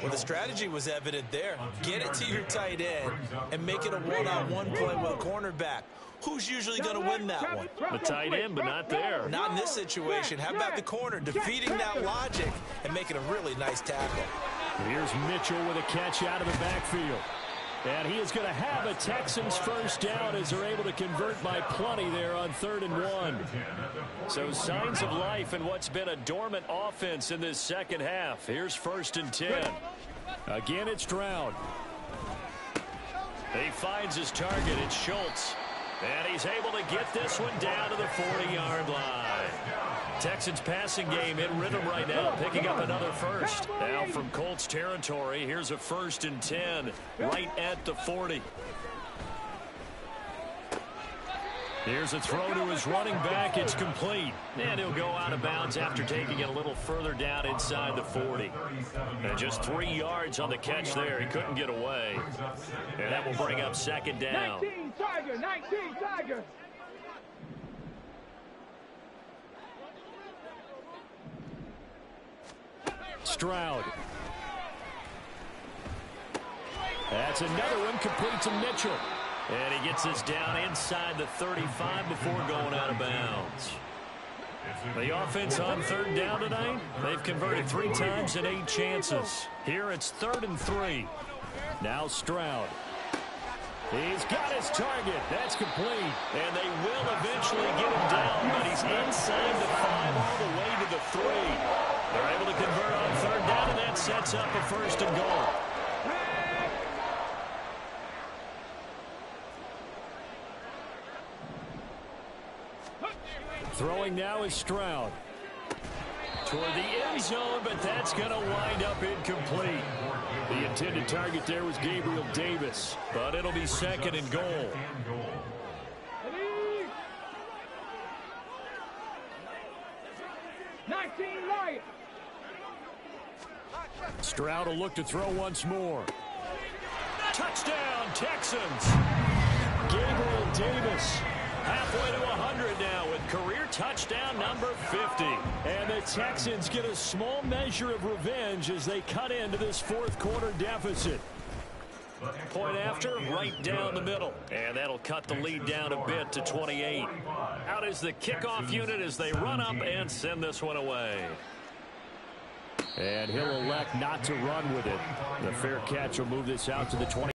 Well, the strategy was evident there. Get it to your tight end and make it a one-on-one play with a cornerback. Who's usually going to win that one? The tight end, but not there. Not in this situation. How about the corner defeating that logic and making a really nice tackle? Here's Mitchell with a catch out of the backfield. And he is going to have a Texans first down as they're able to convert by plenty there on 3rd and 1. So signs of life in what's been a dormant offense in this second half. Here's 1st and 10. Again, it's Stroud. He finds his target. It's Schultz. And he's able to get this one down to the 40-yard line. Texans passing game in rhythm right now, picking up another first. Now from Colts territory, here's a 1st and 10 right at the 40. Here's a throw to his running back. It's complete. And he'll go out of bounds after taking it a little further down inside the 40. And just 3 yards on the catch there. He couldn't get away. And that will bring up 2nd down. 19 Tiger, 19 Tiger. Stroud. That's another one complete to Mitchell. And he gets this down inside the 35 before going out of bounds. The offense on 3rd down tonight, they've converted 3 times in 8 chances. Here it's 3rd and 3. Now Stroud. He's got his target. That's complete. And they will eventually get him down, but he's inside the 5 all the way to the 3. They're able to convert on 3rd down, and that sets up a 1st and goal. Throwing now is Stroud. Toward the end zone, but that's going to wind up incomplete. The intended target there was Gabriel Davis, but it'll be 2nd and goal. Stroud will look to throw once more. Touchdown, Texans! Gabriel Davis halfway to 100 now with career touchdown number 50. And the Texans get a small measure of revenge as they cut into this 4th quarter deficit. Point after, right down the middle. And that'll cut the lead down a bit to 28. Out is the kickoff unit as they run up and send this one away. And he'll elect not to run with it. The fair catch will move this out to the 20.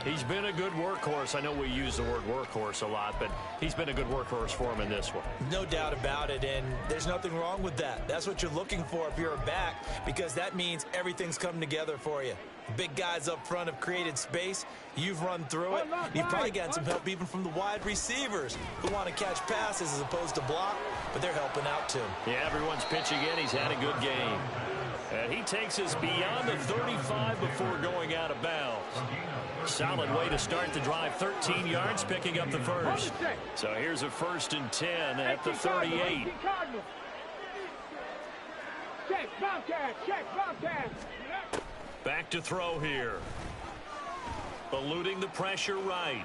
He's been a good workhorse. I know we use the word workhorse a lot, but he's been a good workhorse for him in this one. No doubt about it, and there's nothing wrong with that. That's what you're looking for if you're a back, because that means everything's come together for you. Big guys up front have created space. You've run through it. You've probably gotten some help even from the wide receivers who want to catch passes as opposed to block, but they're helping out too. Yeah, everyone's pitching in. He's had a good game. And he takes us beyond the 35 before going out of bounds. Solid way to start the drive. 13 yards, picking up the first. So here's a 1st and 10 at the 38. Back to throw here. Eluding the pressure right.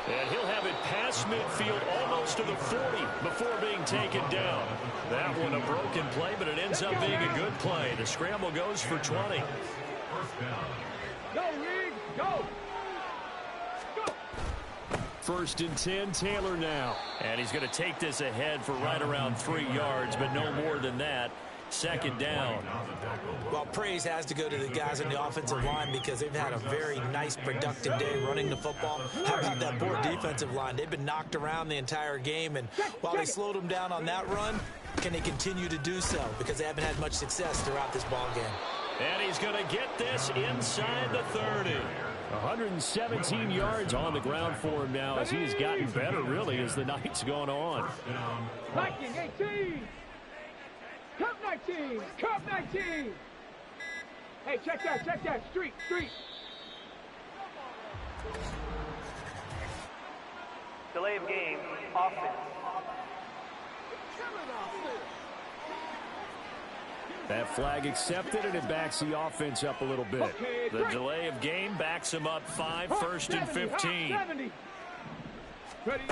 And he'll have it past midfield almost to the 40 before being taken down. That one a broken play, but it ends up being a good play. The scramble goes for 20. Go, Reed, go. 1st and 10, Taylor now. And he's going to take this ahead for right around 3 yards, but no more than that. 2nd down. Well, praise has to go to the guys on the offensive line because they've had a very nice, productive day running the football. How about that poor defensive line? They've been knocked around the entire game, and while they slowed them down on that run, can they continue to do so? Because they haven't had much success throughout this ball game. And he's going to get this inside the 30. 117 yards on the ground for him now as he has gotten better, really, as the night's gone on. Viking 18. Cup 19. Cup 19. Hey, check that. Street. Delay of game, offense. That flag accepted, and it backs the offense up a little bit. Okay, The delay of game backs him up 5, first and 15. 70. Ready.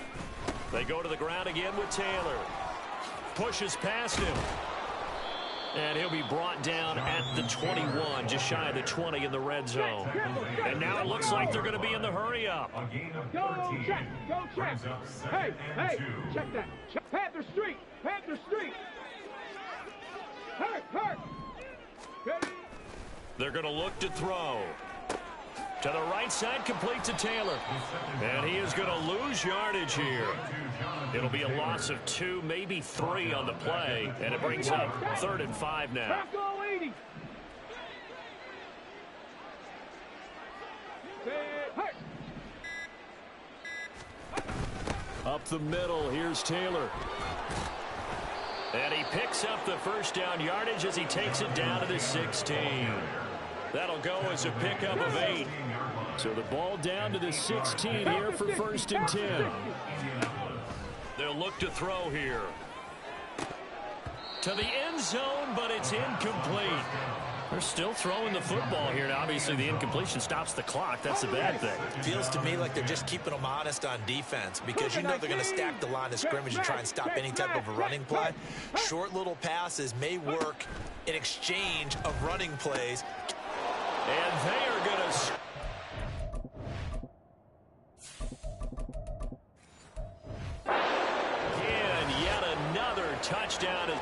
They go to the ground again with Taylor. Pushes past him. And he'll be brought down at the 21, just shy of the 20 in the red zone. And now it looks like they're going to be in the hurry-up. Go check. Hey, check that. Panther Street. Hurt. Ready. They're going to look to throw. To the right side, complete to Taylor. And he is going to lose yardage here. It'll be a loss of 2, maybe 3 on the play. And it brings up 3rd and 5 now. Go 80. Hurt. Up the middle, here's Taylor. And he picks up the first down yardage as he takes it down to the 16. That'll go as a pickup of 8. So the ball down to the 16 here for 1st and 10. They'll look to throw here. To the end zone, but it's incomplete. They're still throwing the football here. Now, obviously, the incompletion stops the clock. That's the bad thing. Feels to me like they're just keeping them honest on defense because you know they're going to stack the line of scrimmage and try and stop any type of a running play. Short little passes may work in exchange of running plays. And they are going to... And yet another touchdown.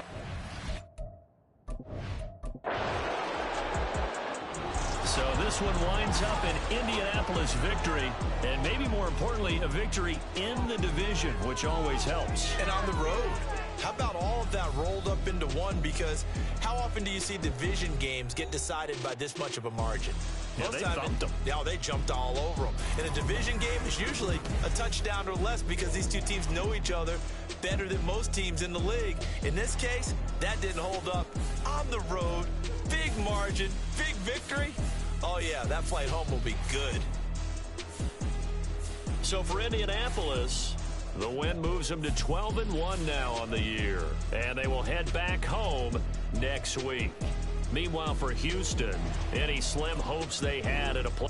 So this one winds up an Indianapolis victory, and maybe more importantly, a victory in the division, which always helps. And on the road. How about all of that rolled up into one? Because how often do you see division games get decided by this much of a margin? Yeah, they thumped them. Yeah, they jumped all over them. In a division game, it's usually a touchdown or less because these two teams know each other better than most teams in the league. In this case, that didn't hold up. On the road, big margin, big victory. Oh, yeah, that flight home will be good. So for Indianapolis, the win moves them to 12-1 now on the year. And they will head back home next week. Meanwhile, for Houston, any slim hopes they had at a play.